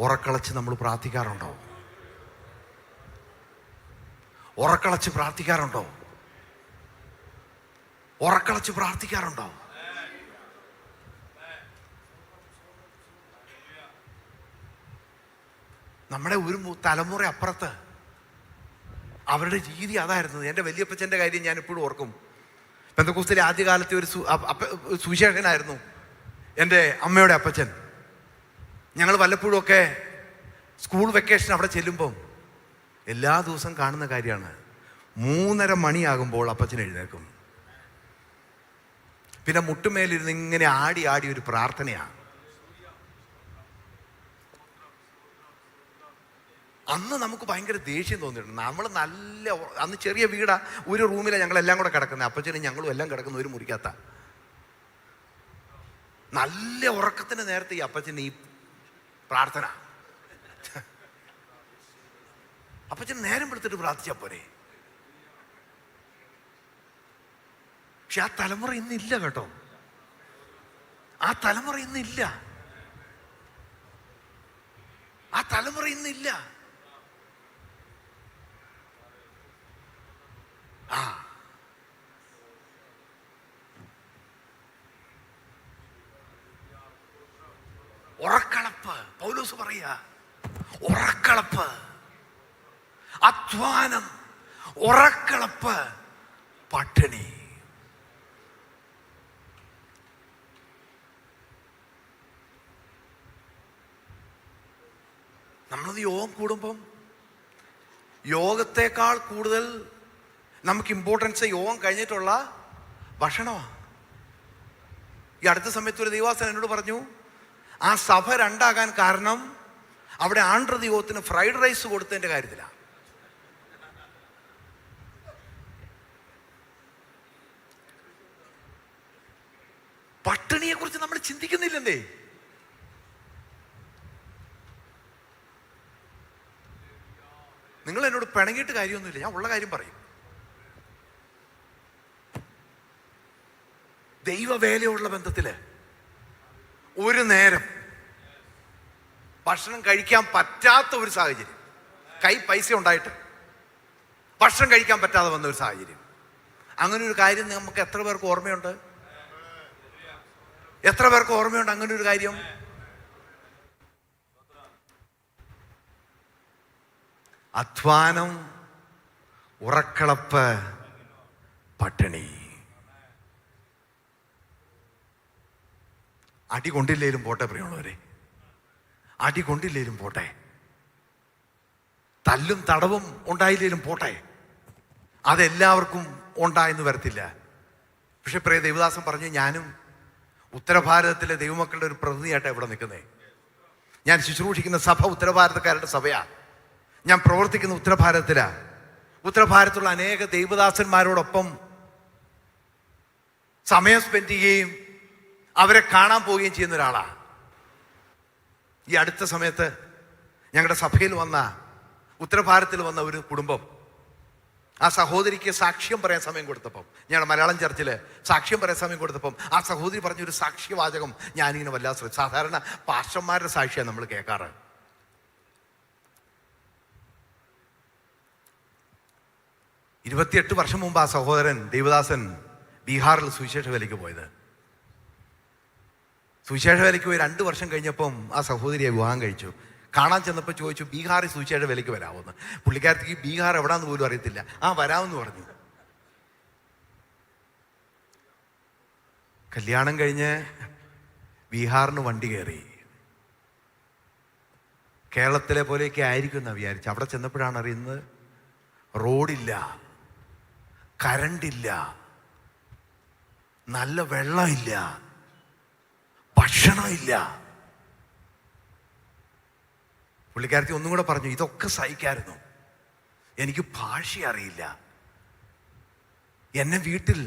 ഉറക്കളച്ച് നമ്മൾ പ്രാർത്ഥിക്കാറുണ്ടോ? ഉറക്കളച്ച് പ്രാർത്ഥിക്കാറുണ്ടോ? ഉറക്കളച്ച് പ്രാർത്ഥിക്കാറുണ്ടോ? നമ്മുടെ ഒരു തലമുറ അപ്പുറത്ത് അവരുടെ രീതി അതായിരുന്നു. എൻ്റെ വലിയപ്പച്ചൻ്റെ കാര്യം ഞാൻ ഇപ്പോഴും ഓർക്കും. പെന്തക്കോസ്തിലെ ആദ്യകാലത്തെ ഒരു സുവിശേഷകനായിരുന്നു എൻ്റെ അമ്മയുടെ അപ്പച്ചൻ. ഞങ്ങൾ വല്ലപ്പോഴും ഒക്കെ സ്കൂൾ വെക്കേഷൻ അവിടെ ചെല്ലുമ്പം എല്ലാ ദിവസവും കാണുന്ന കാര്യമാണ്, 3:30 മണിയാകുമ്പോൾ അപ്പച്ചൻ എഴുന്നേൽക്കും. പിന്നെ മുട്ടുമേലിരുന്ന് ഇങ്ങനെ ആടി ആടി ഒരു പ്രാർത്ഥനയാണ്. അന്ന് നമുക്ക് ഭയങ്കര ദേഷ്യം തോന്നിയിട്ടുണ്ട്. നമ്മൾ അന്ന് ചെറിയ വീടാ, ഒരു റൂമിലാണ് ഞങ്ങളെല്ലാം കൂടെ കിടക്കുന്നത്. അപ്പച്ചനും ഞങ്ങളും എല്ലാം കിടക്കുന്ന ഒരു മുറിക്കകത്ത. നല്ല ഉറക്കത്തിന് നേരത്തെ ഈ അപ്പച്ചൻ ഈ പ്രാർത്ഥന. അപ്പച്ചൻ നേരം എടുത്തിട്ട് പ്രാർത്ഥിച്ചാ പോരെ. പക്ഷെ ആ തലമുറ ഇന്നില്ല കേട്ടോ. ആ തലമുറ ഇന്നില്ല. ആ തലമുറ ഇന്നില്ല. ഉറക്കളപ്പ്. പൗലോസ് പറയാ ഉറക്കളപ്പ്, അധ്വാനം, ഉറക്കളപ്പ്, പട്ടിണി. നമ്മളത് യോഗം കൂടുമ്പം യോഗത്തെക്കാൾ കൂടുതൽ നമുക്ക് ഇമ്പോർട്ടൻസ് യോഗം കഴിഞ്ഞിട്ടുള്ള ഭക്ഷണമാണ്. ഈ അടുത്ത സമയത്ത് ഒരു ദൈവാസൻ എന്നോട് പറഞ്ഞു, ആ സഭ 2 ആകാൻ കാരണം അവിടെ ആണ്ട്രതി യോഗത്തിന് ഫ്രൈഡ് റൈസ് കൊടുത്തതിൻ്റെ കാര്യത്തിലാണ്. പട്ടിണിയെ കുറിച്ച് നമ്മൾ ചിന്തിക്കുന്നില്ലെന്നേ. നിങ്ങൾ എന്നോട് പിണങ്ങിയിട്ട് കാര്യമൊന്നുമില്ല, ഞാൻ ഉള്ള കാര്യം പറയും. ദൈവവേലയുള്ള ബന്ധത്തില് ഒരു നേരം ഭക്ഷണം കഴിക്കാൻ പറ്റാത്ത ഒരു സാഹചര്യം, കൈ പൈസ ഉണ്ടായിട്ട് ഭക്ഷണം കഴിക്കാൻ പറ്റാതെ വന്ന ഒരു സാഹചര്യം, അങ്ങനെ ഒരു കാര്യം നമുക്ക് എത്ര പേർക്ക് ഓർമ്മയുണ്ട്? എത്ര പേർക്ക് ഓർമ്മയുണ്ട് അങ്ങനെ ഒരു കാര്യം? അധ്വാനം, ഉറക്കളപ്പ് പട്ടിണി. അടി കൊണ്ടില്ലേലും പോട്ടെ പ്രിയമുള്ളവരെ, അടി കൊണ്ടില്ലേലും പോട്ടെ, തല്ലും തടവും ഉണ്ടായില്ലേലും പോട്ടെ, അതെല്ലാവർക്കും ഉണ്ടായെന്ന് വരത്തില്ല. പക്ഷെ പ്രിയ ദേവദാസൻ പറഞ്ഞ് ഞാനും ഉത്തരഭാരതത്തിലെ ദൈവമക്കളുടെ ഒരു പ്രതിനിധിയായിട്ടാണ് ഇവിടെ നിൽക്കുന്നത്. ഞാൻ ശുശ്രൂഷിക്കുന്ന സഭ ഉത്തരഭാരതക്കാരുടെ സഭയാ. ഞാൻ പ്രവർത്തിക്കുന്ന ഉത്തരഭാരതത്തിലാ. ഉത്തരഭാരതത്തിലുള്ള അനേക ദൈവദാസന്മാരോടൊപ്പം സമയം സ്പെൻഡ് ചെയ്യുകയും അവരെ കാണാൻ പോവുകയും ചെയ്യുന്ന ഒരാളാ. ഈ അടുത്ത സമയത്ത് ഞങ്ങളുടെ സഭയിൽ വന്ന, ഉത്തരഭാരതത്തിൽ വന്ന ഒരു കുടുംബം, ആ സഹോദരിക്ക് സാക്ഷ്യം പറയാൻ സമയം കൊടുത്തപ്പം, ഞങ്ങളുടെ മലയാളം ചർച്ചിൽ സാക്ഷ്യം പറയാൻ സമയം കൊടുത്തപ്പം ആ സഹോദരി പറഞ്ഞൊരു സാക്ഷ്യവാചകം ഞാനിങ്ങനെ വല്ലാതെ ശ്രദ്ധിച്ചു. സാധാരണ പാസ്റ്റർമാരുടെ സാക്ഷിയാണ് നമ്മൾ കേൾക്കാറ്. 28 വർഷം മുമ്പ് ആ സഹോദരൻ ദേവദാസൻ ബീഹാറിൽ സുവിശേഷ വേലയ്ക്ക് പോയത്. സുവിശേഷ വേലയ്ക്ക് പോയി 2 വർഷം കഴിഞ്ഞപ്പം ആ സഹോദരിയെ വിവാഹം കഴിച്ചു. കാണാൻ ചെന്നപ്പോൾ ചോദിച്ചു, ബീഹാറിൽ സുവിശേഷ വേലയ്ക്ക് വരാമെന്ന്. പുള്ളിക്കാരത്തേക്ക് ബീഹാർ എവിടാന്ന് പോലും അറിയത്തില്ല. വരാമെന്ന് പറഞ്ഞു. കല്യാണം കഴിഞ്ഞ് ബീഹാറിന് വണ്ടി കയറി. കേരളത്തിലെ പോലെയൊക്കെ ആയിരിക്കും എന്നാണ് വിചാരിച്ചു. അവിടെ ചെന്നപ്പോഴാണ് അറിയുന്നത് റോഡില്ല, കരണ്ടില്ല, നല്ല വെള്ളമില്ല, ഭക്ഷണമില്ല. പുള്ളിക്കാരത്തി ഒന്നും കൂടെ പറഞ്ഞു, ഇതൊക്കെ സഹിക്കായിരുന്നു, എനിക്ക് ഭാഷ അറിയില്ല. എന്നെ വീട്ടിൽ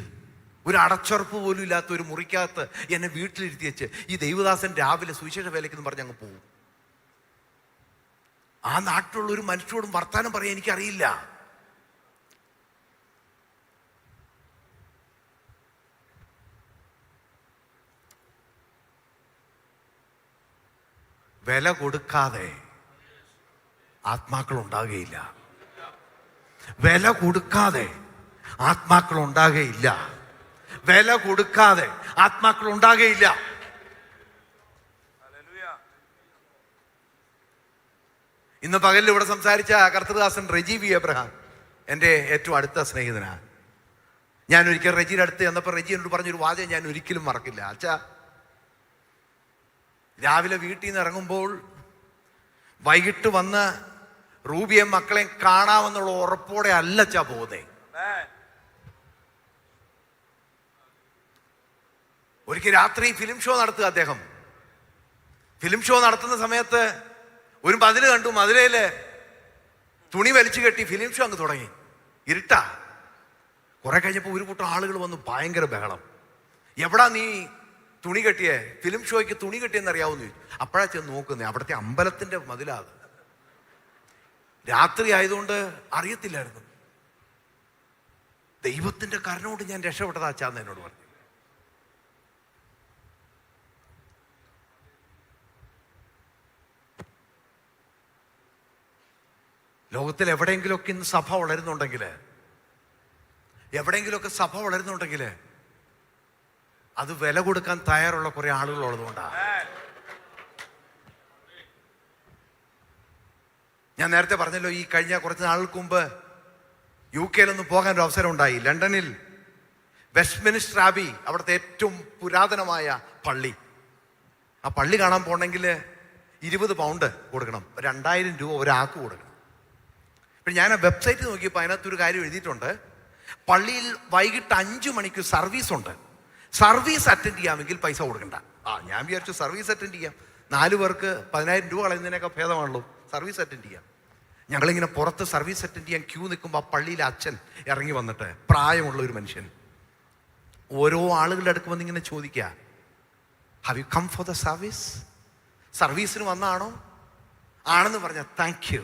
ഒരു അടച്ചുറപ്പ് പോലും ഇല്ലാത്ത ഒരു മുറിക്കകത്ത് എന്നെ വീട്ടിലിരുത്തി വെച്ച് ഈ ദൈവദാസൻ രാവിലെ സുവിശേഷ വേലയ്ക്കെന്ന് പറഞ്ഞ് അങ്ങ് പോകും. ആ നാട്ടിലുള്ള ഒരു മനുഷ്യരോടും വർത്താനം പറയാൻ എനിക്കറിയില്ല. വില കൊടുക്കാതെ ആത്മാക്കൾ ഉണ്ടാകുകയില്ല. വില കൊടുക്കാതെ ആത്മാക്കൾ ഉണ്ടാകുകയില്ല. വില കൊടുക്കാതെ ആത്മാക്കൾ ഉണ്ടാകുകയില്ല. ഇന്ന് പകലിൽ ഇവിടെ സംസാരിച്ച കർത്തൃദാസൻ റെജി വി എബ്രഹാം എൻ്റെ ഏറ്റവും അടുത്ത സ്നേഹിതനാണ്. ഞാൻ ഒരിക്കൽ റെജിയുടെ അടുത്ത് ചെന്നപ്പോൾ റെജി എന്നോട് പറഞ്ഞൊരു വാചകം ഞാൻ ഒരിക്കലും മറക്കില്ല. അച്ഛാ, രാവിലെ വീട്ടിൽ നിന്ന് ഇറങ്ങുമ്പോൾ വൈകിട്ട് വന്ന് റൂബിയെ മക്കളെ കാണാമെന്നുള്ള ഉറപ്പോടെ അല്ലച്ചാ പോകുന്നേ. ഒരിക്കൽ രാത്രി ഫിലിം ഷോ നടത്തുക അദ്ദേഹം. ഫിലിം ഷോ നടത്തുന്ന സമയത്ത് ഒരു മതില് കണ്ടു. മതിലയില് തുണി വലിച്ചു കെട്ടി ഫിലിം ഷോ അങ്ങ് തുടങ്ങി. ഇരുട്ടാ. കുറെ കഴിഞ്ഞപ്പോൾ ഒരു കൂട്ടം ആളുകൾ വന്നു, ഭയങ്കര ബഹളം. എവിടാ നീ തുണി കെട്ടിയേ? ഫിലിം ഷോയ്ക്ക് തുണി കെട്ടിയെന്ന് അറിയാവുന്ന ചോദിച്ചു. അപ്പോഴാ ചെന്ന് നോക്കുന്നേ, അവിടുത്തെ അമ്പലത്തിന്റെ മതിലാത്. രാത്രി ആയതുകൊണ്ട് അറിയത്തില്ലായിരുന്നു. ദൈവത്തിന്റെ കരുണയോട് ഞാൻ രക്ഷപ്പെട്ടതാച്ചാന്ന് എന്നോട് പറഞ്ഞു. ലോകത്തിൽ എവിടെയെങ്കിലുമൊക്കെ ഇന്ന് സഭ വളരുന്നുണ്ടെങ്കിൽ, എവിടെയെങ്കിലുമൊക്കെ സഭ വളരുന്നുണ്ടെങ്കിൽ അത് വില കൊടുക്കാൻ തയ്യാറുള്ള കുറെ ആളുകൾ ഉള്ളതുകൊണ്ടാണ്. ഞാൻ നേരത്തെ പറഞ്ഞല്ലോ, ഈ കഴിഞ്ഞ കുറച്ച് നാളുകൾക്ക് മുമ്പ് UK-യിലൊന്ന് പോകാൻ ഒരു അവസരം ഉണ്ടായി. ലണ്ടനിൽ വെസ്റ്റ്മിനിസ്റ്റർ ആബി, അവിടുത്തെ ഏറ്റവും പുരാതനമായ പള്ളി. ആ പള്ളി കാണാൻ പോകണമെങ്കിൽ 20 പൗണ്ട് കൊടുക്കണം, 2000 രൂപ ഒരാൾക്ക് കൊടുക്കണം. ഇപ്പം ഞാൻ ആ വെബ്സൈറ്റ് നോക്കിയപ്പോൾ അതിനകത്തൊരു കാര്യം എഴുതിയിട്ടുണ്ട്. പള്ളിയിൽ വൈകിട്ട് 5 മണിക്ക് സർവീസ് ഉണ്ട്. സർവീസ് അറ്റൻഡ് ചെയ്യാമെങ്കിൽ പൈസ കൊടുക്കണ്ട. ഞാൻ വിചാരിച്ചു സർവീസ് അറ്റൻഡ് ചെയ്യാം, 4 പേർക്ക് 10,000 രൂപ കളയുന്നതിനൊക്കെ ഭേദമാണല്ലോ, സർവീസ് അറ്റൻഡ് ചെയ്യാം. ഞങ്ങളിങ്ങനെ പുറത്ത് സർവീസ് അറ്റൻഡ് ചെയ്യാൻ ക്യൂ നിൽക്കുമ്പോൾ ആ പള്ളിയിലെ അച്ഛൻ ഇറങ്ങി വന്നിട്ട്, പ്രായമുള്ള ഒരു മനുഷ്യൻ, ഓരോ ആളുകളുടെ അടുക്ക് വന്ന് ഇങ്ങനെ ചോദിക്കുക, have you come for the service? സർവീസിന് വന്നാണോ? ആണെന്ന് പറഞ്ഞാൽ താങ്ക് യു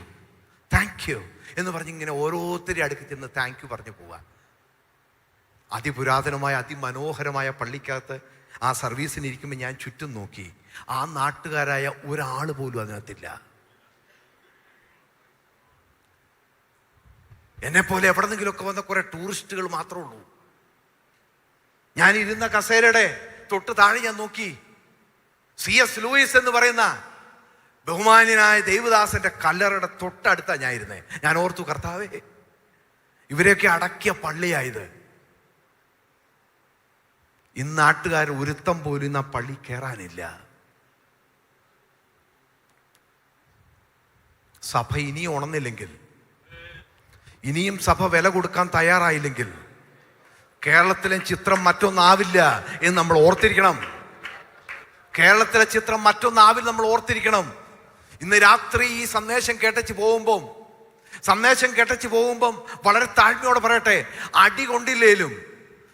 താങ്ക് യു എന്ന് പറഞ്ഞ് ഇങ്ങനെ ഓരോരുത്തരുടെ അടുക്ക് ചെന്ന് താങ്ക് യു പറഞ്ഞു പോവുക. അതിപുരാതനമായ അതിമനോഹരമായ പള്ളിക്കകത്ത് ആ സർവീസിന് ഇരിക്കുമ്പോൾ ഞാൻ ചുറ്റും നോക്കി, ആ നാട്ടുകാരായ ഒരാൾ പോലും അതിനകത്തില്ല. എന്നെപ്പോലെ എവിടെന്നെങ്കിലുമൊക്കെ വന്ന കുറെ ടൂറിസ്റ്റുകൾ മാത്രമേ ഉള്ളൂ. ഞാൻ ഇരുന്ന കസേരയുടെ തൊട്ട് താഴെ ഞാൻ നോക്കി, C.S. ലൂയിസ് എന്ന് പറയുന്ന ബഹുമാന്യനായ ദേവദാസന്റെ കല്ലറയുടെ തൊട്ടടുത്താ ഞാൻ ഇരുന്നേ. ഞാൻ ഓർത്തു, കർത്താവേ, ഇവരെയൊക്കെ അടക്കിയ പള്ളിയായത്. ഇന്ന് നാട്ടുകാർ ഒരുത്തം പോലും ഇന്ന് ആ പള്ളി കയറാനില്ല. സഭ ഇനിയും ഉണർന്നില്ലെങ്കിൽ, ഇനിയും സഭ വില കൊടുക്കാൻ തയ്യാറായില്ലെങ്കിൽ കേരളത്തിലെ ചിത്രം മറ്റൊന്നാവില്ല എന്ന് നമ്മൾ ഓർത്തിരിക്കണം. കേരളത്തിലെ ചിത്രം മറ്റൊന്നാവില്ല, നമ്മൾ ഓർത്തിരിക്കണം. ഇന്ന് രാത്രി ഈ സന്ദേശം കേട്ടച്ച് പോകുമ്പം വളരെ താഴ്മയോടെ പറയട്ടെ, അടി കൊണ്ടില്ലേലും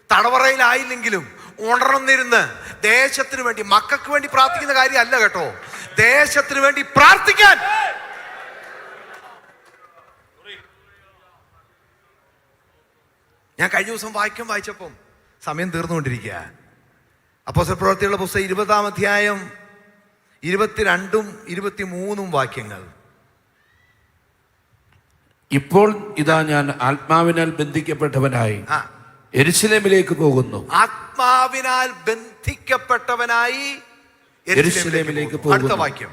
തടവറയിലായില്ലെങ്കിലും ഉണർന്നിരുന്ന് ദേശത്തിന് വേണ്ടി, മക്കൾക്ക് വേണ്ടി പ്രാർത്ഥിക്കുന്ന കാര്യമല്ല കേട്ടോ, ദേശത്തിന് വേണ്ടി പ്രാർത്ഥിക്കാൻ. ഞാൻ കഴിഞ്ഞ ദിവസം വായിച്ചപ്പം സമയം തീർന്നുകൊണ്ടിരിക്കുക. അപ്പോസ്തല പ്രവൃത്തികളുടെ പുസ്തകം 20-ാം അധ്യായം 22-ഉം 23-ഉം വാക്യങ്ങൾ. ഇപ്പോൾ ഇതാ ഞാൻ ആത്മാവിനാൽ ബന്ധിക്കപ്പെട്ടവനായി യെരൂശലേമിലേക്ക് പോകുന്നു. ആത്മാവിനാൽ ബന്ധിക്കപ്പെട്ടവനായി യെരൂശലേമിലേക്ക് പോകുന്നു. അടുത്ത വാക്യം,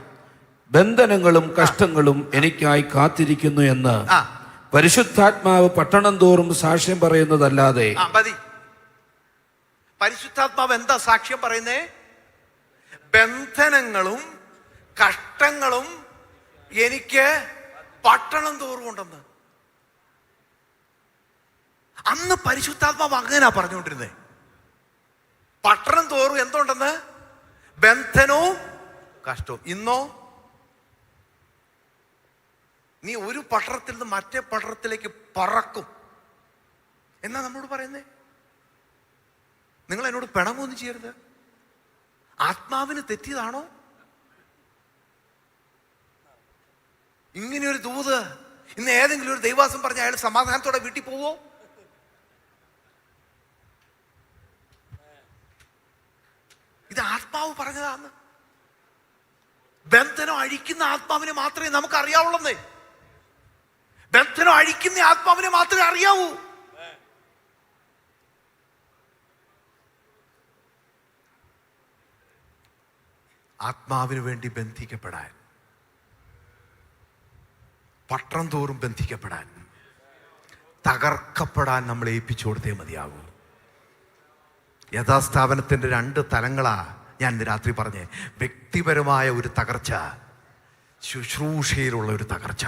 ബന്ധനങ്ങളും കഷ്ടങ്ങളും എനിക്കായി കാത്തിരിക്കുന്നു എന്ന് പരിശുദ്ധാത്മാവ് പട്ടണം തോറും സാക്ഷ്യം പറയുന്നതല്ലാതെ. മതി. പരിശുദ്ധാത്മാവ് എന്താ സാക്ഷ്യം പറയുന്നേ? ബന്ധനങ്ങളും കഷ്ടങ്ങളും എനിക്ക് പട്ടണം തോറും ഉണ്ടെന്ന്. അന്ന് പരിശുദ്ധാത്മാവ് അങ്ങനാ പറഞ്ഞുകൊണ്ടിരുന്നേ. പട്ടണം തോറും എന്തുണ്ടെന്ന്? ബന്ധനവും കഷ്ടവും. ഇന്നോ നീ ഒരു പട്ടണത്തിൽ നിന്ന് മറ്റേ പട്ടണത്തിലേക്ക് പറക്കും എന്നാ നമ്മളോട് പറയുന്നേ. നിങ്ങൾ എന്നോട് പിണങ്ങൊന്നും ചെയ്യരുത്. ആത്മാവിന് തെറ്റിയതാണോ ഇങ്ങനെയൊരു ദൂത്? ഇന്ന് ഏതെങ്കിലും ഒരു ദൈവാസം പറഞ്ഞ അയാൾ സമാധാനത്തോടെ വീട്ടിൽ പോവോ? ഇത് ആത്മാവ് പറഞ്ഞതാന്ന്. ബന്ധനം അഴിക്കുന്ന ആത്മാവിനെ മാത്രമേ നമുക്ക് അറിയാവുള്ളന്നേ. ബന്ധനം അഴിക്കുന്ന ആത്മാവിനെ മാത്രമേ അറിയാവൂ. ആത്മാവിന് വേണ്ടി ബന്ധിക്കപ്പെടാൻ, പട്ടണം തോറും ബന്ധിക്കപ്പെടാൻ, തകർക്കപ്പെടാൻ നമ്മൾ ഏൽപ്പിച്ചു കൊടുത്തേ മതിയാകൂ. യഥാസ്ഥാപനത്തിൻ്റെ 2 തലങ്ങളാ ഞാൻ ഇന്ന് രാത്രി പറഞ്ഞേ. വ്യക്തിപരമായ ഒരു തകർച്ച, ശുശ്രൂഷയിലുള്ള ഒരു തകർച്ച.